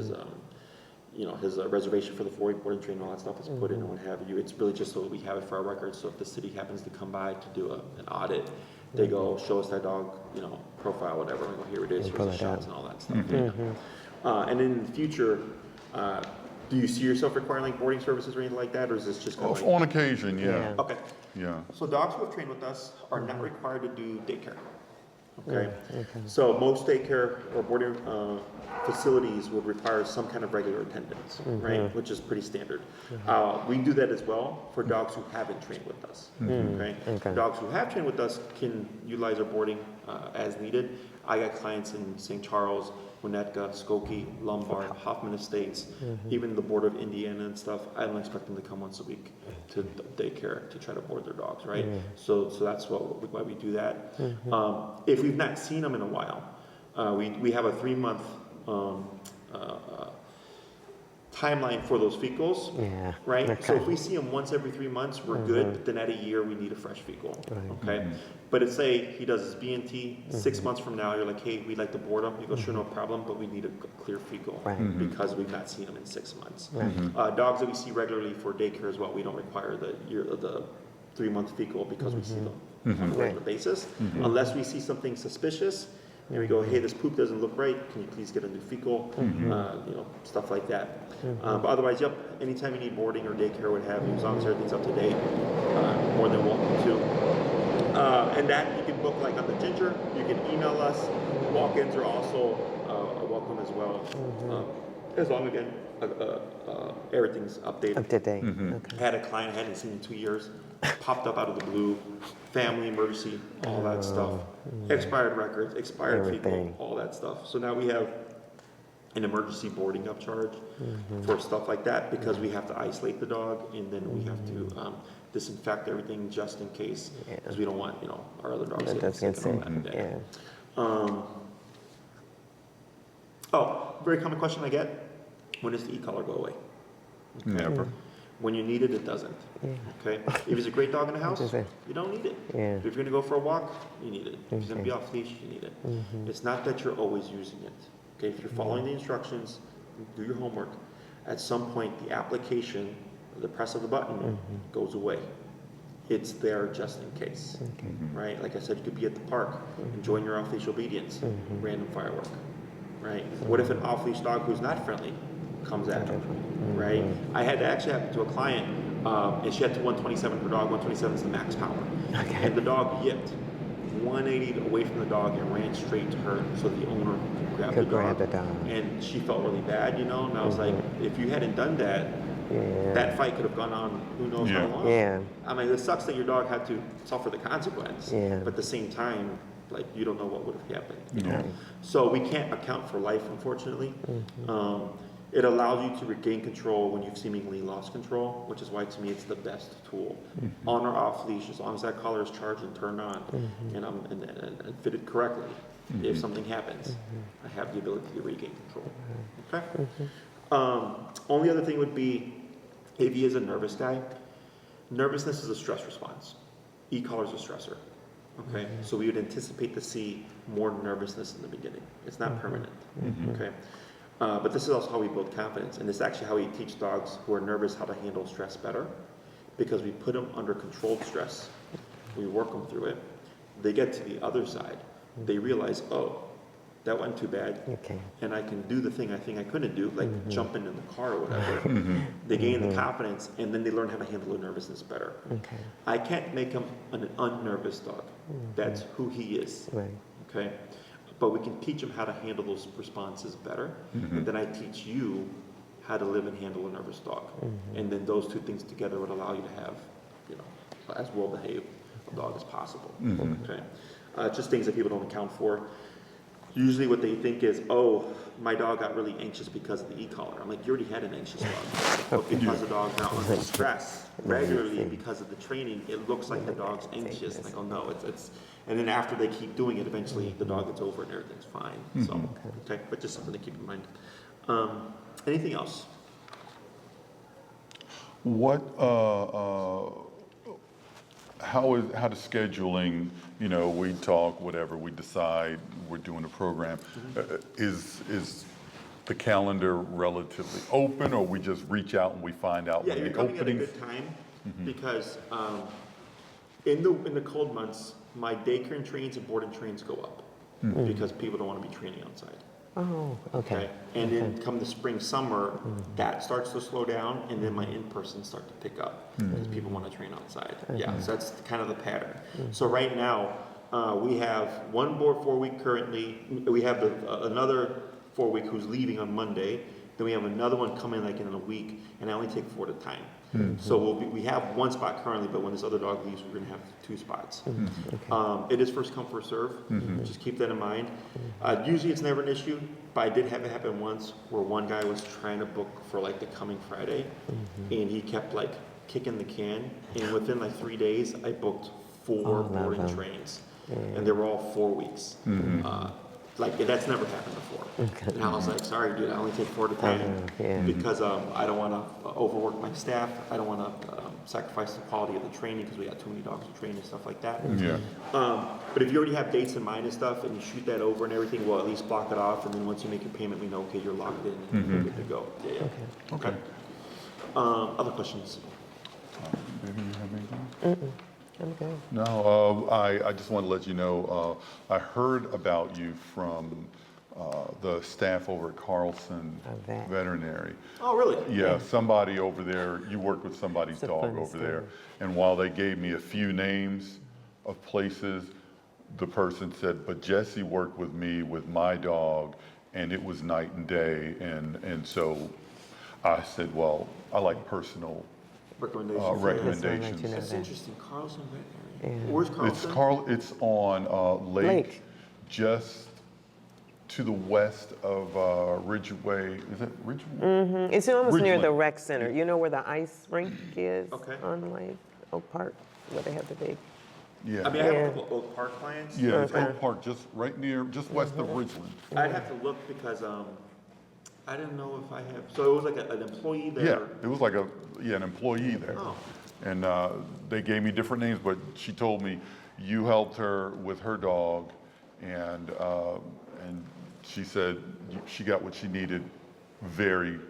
reservation for the 4-week boarding train, all that stuff is put in and what have you. It's really just so that we have it for our records. So if the city happens to come by to do an audit, they go show us that dog, profile, whatever. And we go, here it is. Here's the shots and all that stuff. And in the future. Do you see yourself requiring like boarding services or anything like that, or is this just kind of like... On occasion, yeah. Okay. Yeah. So dogs who have trained with us are not required to do daycare. Okay. So most daycare or boarding facilities would require some kind of regular attendance, right? Which is pretty standard. We do that as well for dogs who haven't trained with us. Okay. Dogs who have trained with us can utilize our boarding as needed. I got clients in St. Charles, Winnetka, Skokie, Lombard, Hoffman Estates, even the border of Indiana and stuff. I don't expect them to come once a week to daycare to try to board their dogs, right? So that's why we do that. If we've not seen them in a while, we have a 3-month timeline for those fecals, right? Okay. So if we see them once every 3 months, we're good, but then at a year, we need a fresh fecal, okay? But it's say he does his B&T, 6 months from now, you're like, hey, we'd like to board him. You go, sure, no problem, but we need a clear fecal because we've not seen him in 6 months. Dogs that we see regularly for daycare as well, we don't require the 3-month fecal because we see them on a regular basis. Unless we see something suspicious, and we go, hey, this poop doesn't look right. Can you please get a new fecal? Stuff like that. But otherwise, yep, anytime you need boarding or daycare, what have you, as long as everything's up to date, more than welcome to. And that you can book like on the Ginger. You can email us. Walk-ins are also welcome as well. As long as, again, everything's updated. Up to date. Okay. I had a client I hadn't seen in 2 years, popped up out of the blue, family emergency, all that stuff, expired records, expired fecal, all that stuff. So now we have an emergency boarding upcharge for stuff like that because we have to isolate the dog and then we have to disinfect everything just in case because we don't want our other dogs getting sick on that day. Very common question I get: when does the e-collar go away? Never. When you need it, it doesn't. Okay. If it's a great dog in the house, you don't need it. If you're going to go for a walk, you need it. If you're going to be off leash, you need it. It's not that you're always using it. Okay. If you're following the instructions, do your homework. At some point, the application, the press of the button, goes away. It's there just in case. Right. Like I said, you could be at the park enjoying your off-leash obedience, random firework. Right. What if an off-leash dog who's not friendly comes at them, right? I had actually happened to a client, and she had to 127 per dog. 127 is the max power, and the dog yipped 180 away from the dog and ran straight to her, so the owner could grab the dog. And she felt really bad, And I was like, if you hadn't done that, that fight could have gone on who knows how long. I mean, it sucks that your dog had to suffer the consequence, but at the same time, like you don't know what would have happened. So we can't account for life, unfortunately. It allows you to regain control when you've seemingly lost control, which is why to me it's the best tool. On or off leash, as long as that collar is charged and turned on and fitted correctly, if something happens, I have the ability to regain control. Okay. Only other thing would be if he is a nervous guy. Nervousness is a stress response. E-collar is a stressor. Okay, so we would anticipate to see more nervousness in the beginning. It's not permanent. Okay. But this is also how we build confidence, and it's actually how we teach dogs who are nervous how to handle stress better, because we put them under controlled stress, we work them through it, they get to the other side, they realize, oh, that wasn't too bad, and I can do the thing I think I couldn't do, like jumping in the car or whatever. They gain the confidence, and then they learn how to handle their nervousness better. I can't make him an unnervous dog. That's who he is. Okay. But we can teach them how to handle those responses better. And then I teach you how to live and handle a nervous dog. And then those two things together would allow you to have, as well-behaved a dog as possible. Okay. Just things that people don't account for. Usually what they think is, oh, my dog got really anxious because of the e-collar. I'm like, you already had an anxious dog. But because the dog's now under stress regularly because of the training, it looks like the dog's anxious. Like, oh no, it's and then after they keep doing it, eventually the dog gets over it and everything's fine. So, okay, but just something to keep in mind. Anything else? What, how does scheduling, you know, we talk, whatever, we decide we're doing a program. Is the calendar relatively open, or we just reach out and we find out Yeah, when you're the coming openings? at a good time because in the cold months, my daycare and trains and board and trains go up because people don't want to be training outside. Oh, okay. And then come the spring, summer, that starts to slow down, and then my in-person start to pick up because people want to train outside. Yeah, so that's kind of the pattern. So right now, we have one board 4-week currently. We have another 4-week who's leaving on Monday. Then we have another one coming like in a week, and I only take 4 at a time. So we have one spot currently, but when this other dog leaves, we're going to have 2 spots. It is first come, first serve. Just keep that in mind. Usually it's never an issue, but I did have it happen once where one guy was trying to book for like the coming Friday, and he kept like kicking the can. And within like 3 days, I booked 4 boarding trains, and they were all 4 weeks. Like that's never happened before. And I was like, sorry, dude, I only take 4 at a time because I don't want to overwork my staff. I don't want to sacrifice the quality of the training because we got too many dogs to train and stuff like that. But if you already have dates in mind and stuff, and you shoot that over and everything, we'll at least block it off. And then once you make your payment, we know, okay, you're locked in and you're good to go. Okay. Other questions? Maybe you have anything? Okay. No, I just want to let you know, I heard about you from the staff over at Carlson Veterinary. Oh, really? Yeah, somebody over there, you worked with somebody's It's a dog funny over story. there. And while they gave me a few names of places, the person said, but Jesse worked with me with my dog, and it was night and day. And so I said, well, I like personal recommendations. That's interesting. Carlson Veterinary. Where's Carlson? It's on Lake, just to the west of Ridgeway. Is it Ridgeway? It's almost near the Ridgeland. rec center. You know where the ice rink is on Lake Oak Park, where they have the big. Yeah. I mean, I have a couple of Oak Park clients. Yeah, it's Oak Park, just right near, just west of Ridgeland. I'd have to look because I didn't know if I have. So it was like an employee there. Yeah, it was like an employee there. Oh. And they gave me different names, but she told me you helped her with her dog, and she said she got what she needed very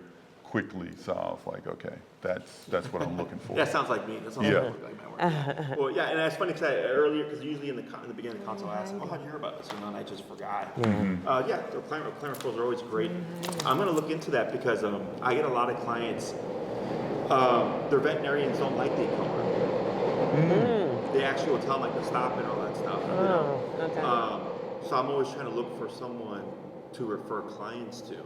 quickly. So I was like, okay, that's what I'm looking for. That sounds like me. That sounds like my work. Well, yeah, and that's funny because earlier, because usually in the beginning of the console, I ask, oh, how'd you hear about this? And I just forgot. Yeah, the climate referrals are always great. I'm going to look into that because I get a lot of clients, their veterinarians don't like the color. They actually will tell them like to stop and all that stuff. So I'm always trying to look for someone to refer clients to,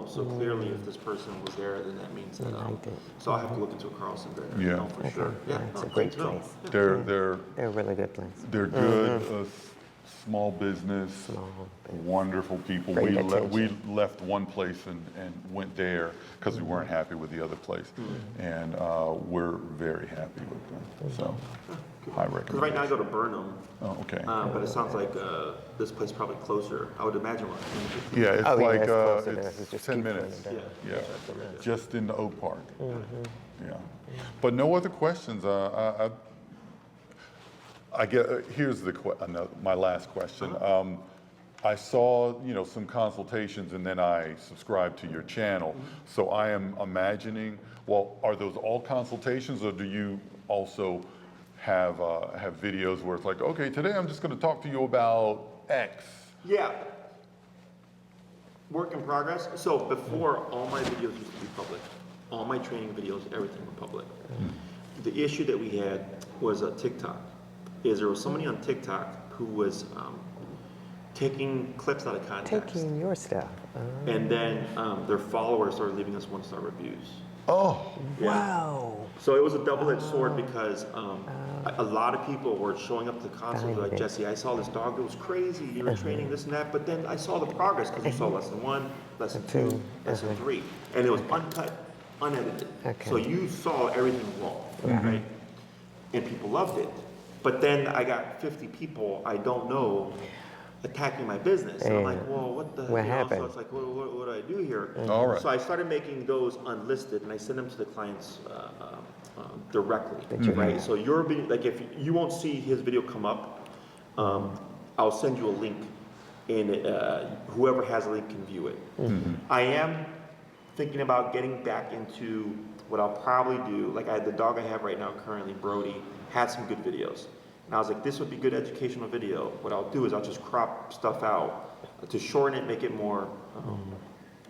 so clearly if this person was there, then that means that, so I have to look into a Carlson Veterinary, for sure. Yeah, it's a great place. They're They're a really good place. They're good, small business, wonderful people. Great We attention. left one place and went there because we weren't happy with the other place. And we're very happy with them. So I recommend. Because right now I go to Burnham, Oh, okay. but it sounds like this place probably closer. I would imagine. Yeah, it's Oh, yeah, like it's closer there. it's Just 10 keep minutes. going down. Yeah, just in the Oak Park. Yeah, but no other questions. I get. Here's my last question. I saw some consultations, and then I subscribed to your channel. So I am imagining. Well, are those all consultations, or do you also have videos where it's like, okay, today I'm just going to talk to you about X? Yeah. Work in progress. So before, all my videos used to be public. All my training videos, everything were public. The issue that we had was TikTok. There was somebody on TikTok who was taking clips out of context. Taking your stuff. And then their followers started leaving us 1-star reviews. Oh, Wow. So it was a double-edged sword because a lot of people were showing up to the console like, Jesse, I saw this dog, it was crazy, you were training this and that, but then I saw the progress because you saw lesson 1, lesson 2, lesson 3, and it was uncut, unedited. So you saw everything raw, right? And people loved it. But then I got 50 people I don't know attacking my business. And I'm like, well, what the What happened? So it's like, what do I do here? All right. So I started making those unlisted, and I send them to the clients directly, right? So your video, like if you won't see his video come up, I'll send you a link, and whoever has a link can view it. I am thinking about getting back into what I'll probably do. Like the dog I have right now currently, Brody, has some good videos. And I was like, this would be good educational video. What I'll do is I'll just crop stuff out to shorten it, make it more,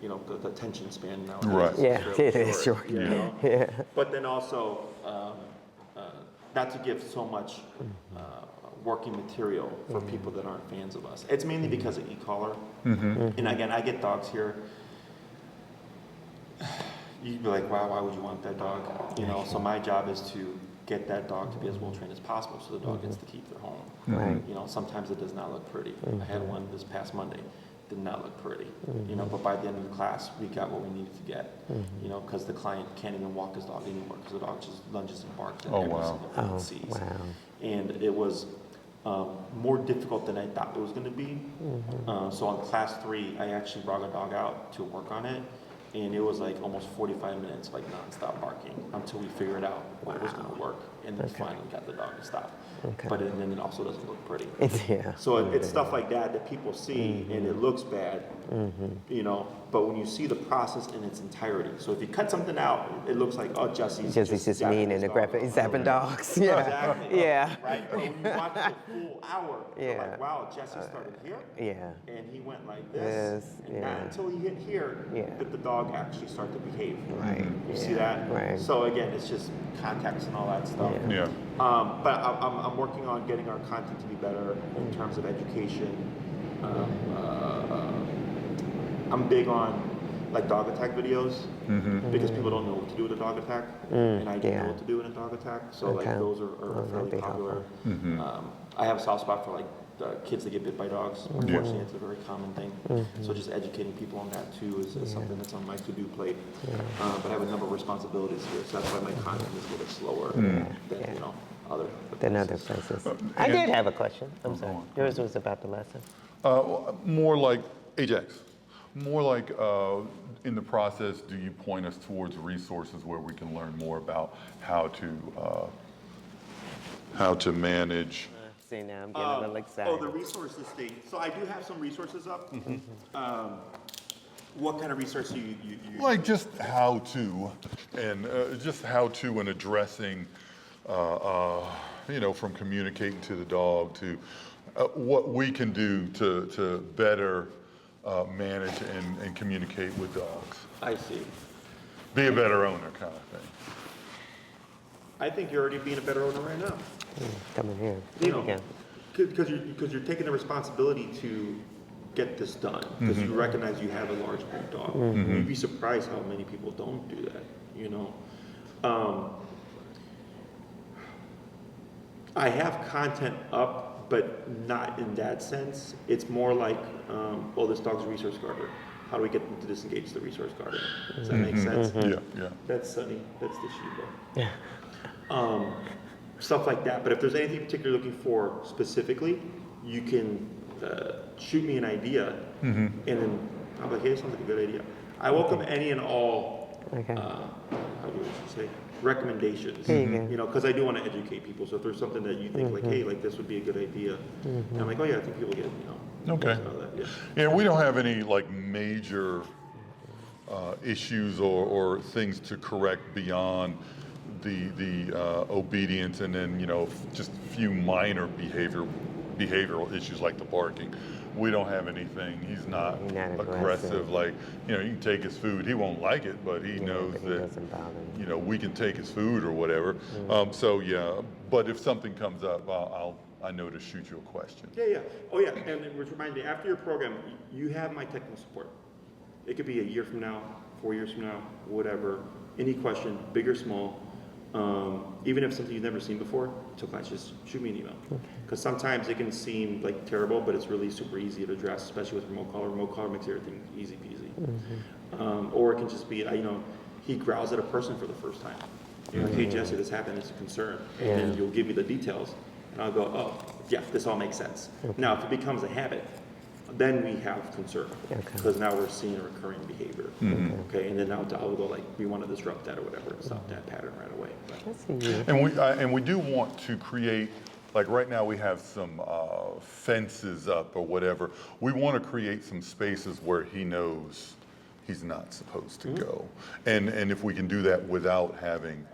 you know, the attention span now. Right. Yeah, it is short. You know? Yeah. But then also, not to give so much working material for people that aren't fans of us. It's mainly because of e-collar. And again, I get dogs here. You'd be like, wow, why would you want that dog? You know, so my job is to get that dog to be as well trained as possible so the dog gets to keep their home. Right. You know, sometimes it does not look pretty. I had one this past Monday, did not look pretty. You know, but by the end of the class, we got what we needed to get. You know, because the client can't even walk his dog anymore because the dog just lunges and barks at every single thing he sees. Wow. And it was more difficult than I thought it was going to be. So on class 3, I actually brought a dog out to work on it. And it was like almost 45 minutes, like nonstop barking until we figured out what was going to work, and then finally got the dog to stop. But then it also doesn't look pretty. Yeah. So it's stuff like that people see, and it looks bad, you know. But when you see the process in its entirety, so if you cut something out, it looks like, oh, Jesse's just mean and aggressive. He's zapping dogs. Yeah. Exactly. Yeah. Right. But when you watch the full hour, you're Yeah. like, wow, Jesse started here. Yeah. And he went like this. And not until he hit here did the dog actually start to behave. Right. You see that? Right. So again, it's just context and all that stuff. Yeah. But I'm working on getting our content to be better in terms of education. I'm big on like dog attack videos because people don't know what to do with a dog attack, and I do know what to do in a dog attack. So like those are fairly popular. I have a soft spot for like kids that get bit by dogs. Unfortunately, it's a very common thing. So just educating people on that too is something that's on my to-do plate. But I have a number of responsibilities here, so that's why my content is a little slower than you know other places. I did have a question. I'm sorry. Yours was about the lesson. More like Ajax. More like in the process, do you point us towards resources where we can learn more about how to manage? See, now I'm getting a little excited. Oh, the resources thing. So I do have some resources up. What kind of resources you Like just how to, and just how to in addressing, you know, from communicating to the dog to what we can do to better manage and communicate with dogs. I see. Be a better owner kind of thing. I think you're already being a better owner right now. Come in here. You know, because you're taking the responsibility to get this done because you recognize you have a large breed dog. You'd be surprised how many people don't do that. You know, I have content up, but not in that sense. It's more like, well, this dog's a resource guarder. How do we get them to disengage the resource guarder? Does that make sense? Yeah. That's Sunny. That's the Shiba. Stuff like that. But if there's anything particular you're looking for specifically, you can shoot me an idea, and then I'm like, hey, this sounds like a good idea. I welcome any and all, how do you say, recommendations. You know, because I do want to educate people. So if there's something that you think like, hey, like this would be a good idea, and I'm like, oh yeah, I think people get, you know. Okay. Yeah, we don't have any like major issues or things to correct beyond the obedience, and then, you know, just a few minor behavioral issues like the barking. We don't have anything. He's not aggressive. Like, you know, you can take his food. He won't like it, but he knows that, you know, we can take his food or whatever. So yeah, but if something comes up, I know to shoot you a question. Yeah. Oh yeah, and which reminds me, after your program, you have my technical support. It could be a year from now, 4 years from now, whatever. Any question, big or small. Even if something you've never seen before, to clients, just shoot me an email. Because sometimes it can seem like terrible, but it's really super easy to address, especially with remote collar. Remote collar makes everything easy peasy. Or it can just be, you know, he growls at a person for the first time. You're like, hey Jesse, this happened, it's a concern. And then you'll give me the details, and I'll go, oh, yeah, this all makes sense. Now, if it becomes a habit, then we have concern Okay. because now we're seeing a recurring behavior. Okay, and then now I'll go like, we want to disrupt that or whatever, and stop that pattern right away. But I see you. And we do want to create, like right now we have some fences up or whatever. We want to create some spaces where he knows he's not supposed to go. And if we can do that without having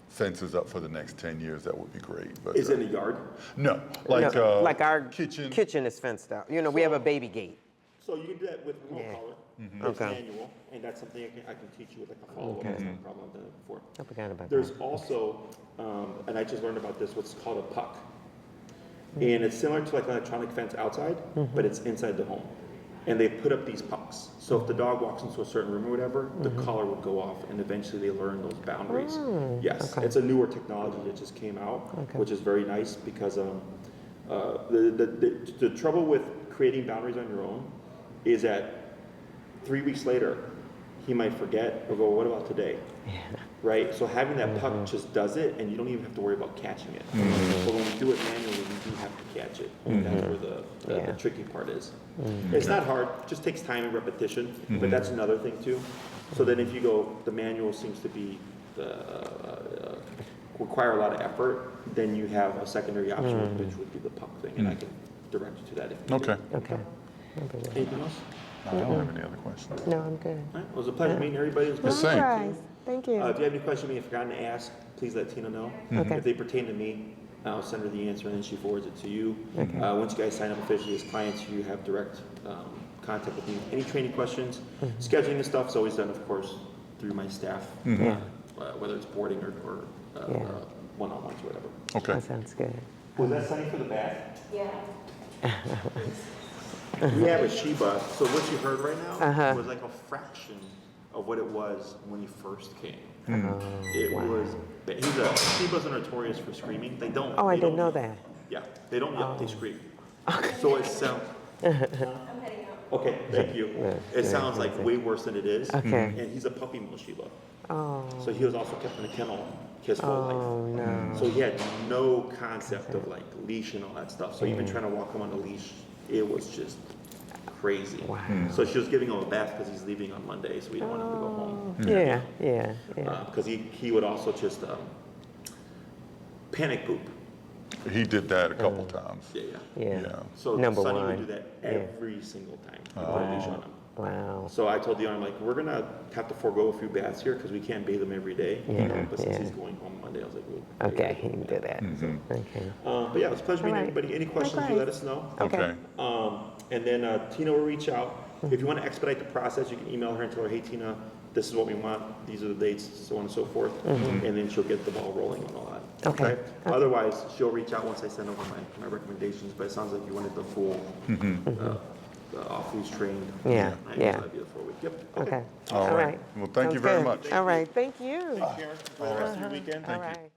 fences up for the next 10 years, that would be great. But is it a yard? no, like No, like our kitchen. is fenced out. You know, we have a baby gate. So you can do that with remote Yeah. collar. It's Okay. manual, and that's something I can teach you with like a follow-up. That's no problem. I've done it before. I forgot about There's that. also, and I just learned about this, what's called a puck. And it's similar to like an electronic fence outside, but it's inside the home. And they put up these pucks. So if the dog walks into a certain room or whatever, the collar would go off, and eventually they learn those boundaries. Yes, okay. it's a newer technology that just came out, Okay. which is very nice because the trouble with creating boundaries on your own is that 3 weeks later, he might forget or go, what about today? Right? So having that puck just does it, and you don't even have to worry about catching it. But when we do it manually, we do have to catch it. And that's where the tricky part is. It's not hard, it just takes time and repetition, but that's another thing too. So then if you go, the manual seems to be require a lot of effort, then you have a secondary option, which would be the puck thing, and I can direct you to that if you need. Okay. Okay. Anything else? I don't have any other questions. No, I'm good. All right, well, it was a pleasure meeting everybody. It was The good. same. Likewise. Thank you. If you have any questions you may have forgotten to ask, please let Tina know. Okay. If they pertain to me, I'll send her the answer and then she forwards it to you. Once you guys sign up officially as clients, you have direct contact with me. Any training questions, scheduling and stuff is always done, of course, through my staff, Yeah. whether it's boarding or one-on-ones or whatever. Okay. That sounds good. Was that something for the back? Yeah. We have a Shiba, so what you heard right now Uh-huh. was like a fraction of what it was when he first came. Oh, It was, Shibas are notorious for screaming. They don't. Oh, I they didn't don't know yell. that. Yeah, they don't yell, they scream. So it sounds, I'm heading out. okay, thank you. Yeah, It sounds like way worse than it is. Okay. And he's a puppy mill Shiba. Oh, So he was also kept in a kennel his whole life. oh no. So he had no concept of like leash and all that stuff. So even trying to walk him on a leash, it was just crazy. Wow. So she was giving him a bath because he's leaving on Monday, so we don't want him to go home. Yeah, yeah, yeah. Because he would also just panic poop. He did that a couple times. Yeah. Yeah. Yeah. So Number Sonny one. would do that Yeah. every single time. He put a leash on him. Wow. So I told the owner, I'm like, we're gonna have to forego a few baths here because we can't bathe him every day. Yeah, But since yeah. he's going home Monday, I was like, well, Okay, he can do that. Mm-hmm. Okay. But yeah, it was a pleasure meeting All right. everybody. Any questions, you let us know. Okay. And then Tina will reach out. If you want to expedite the process, you can email her and tell her, hey, Tina, this is what we want. These are the dates, so on and so forth. And then she'll get the ball rolling on all that. Okay. Otherwise, she'll reach out once I send over my recommendations. But it sounds like you wanted the full the off-leash trained. Yeah, yeah. That'd be the 4 week. Yep. Okay. All right. Well, thank you Sounds very good. much. All right, thank you. Take care. Enjoy the rest of your weekend. All right.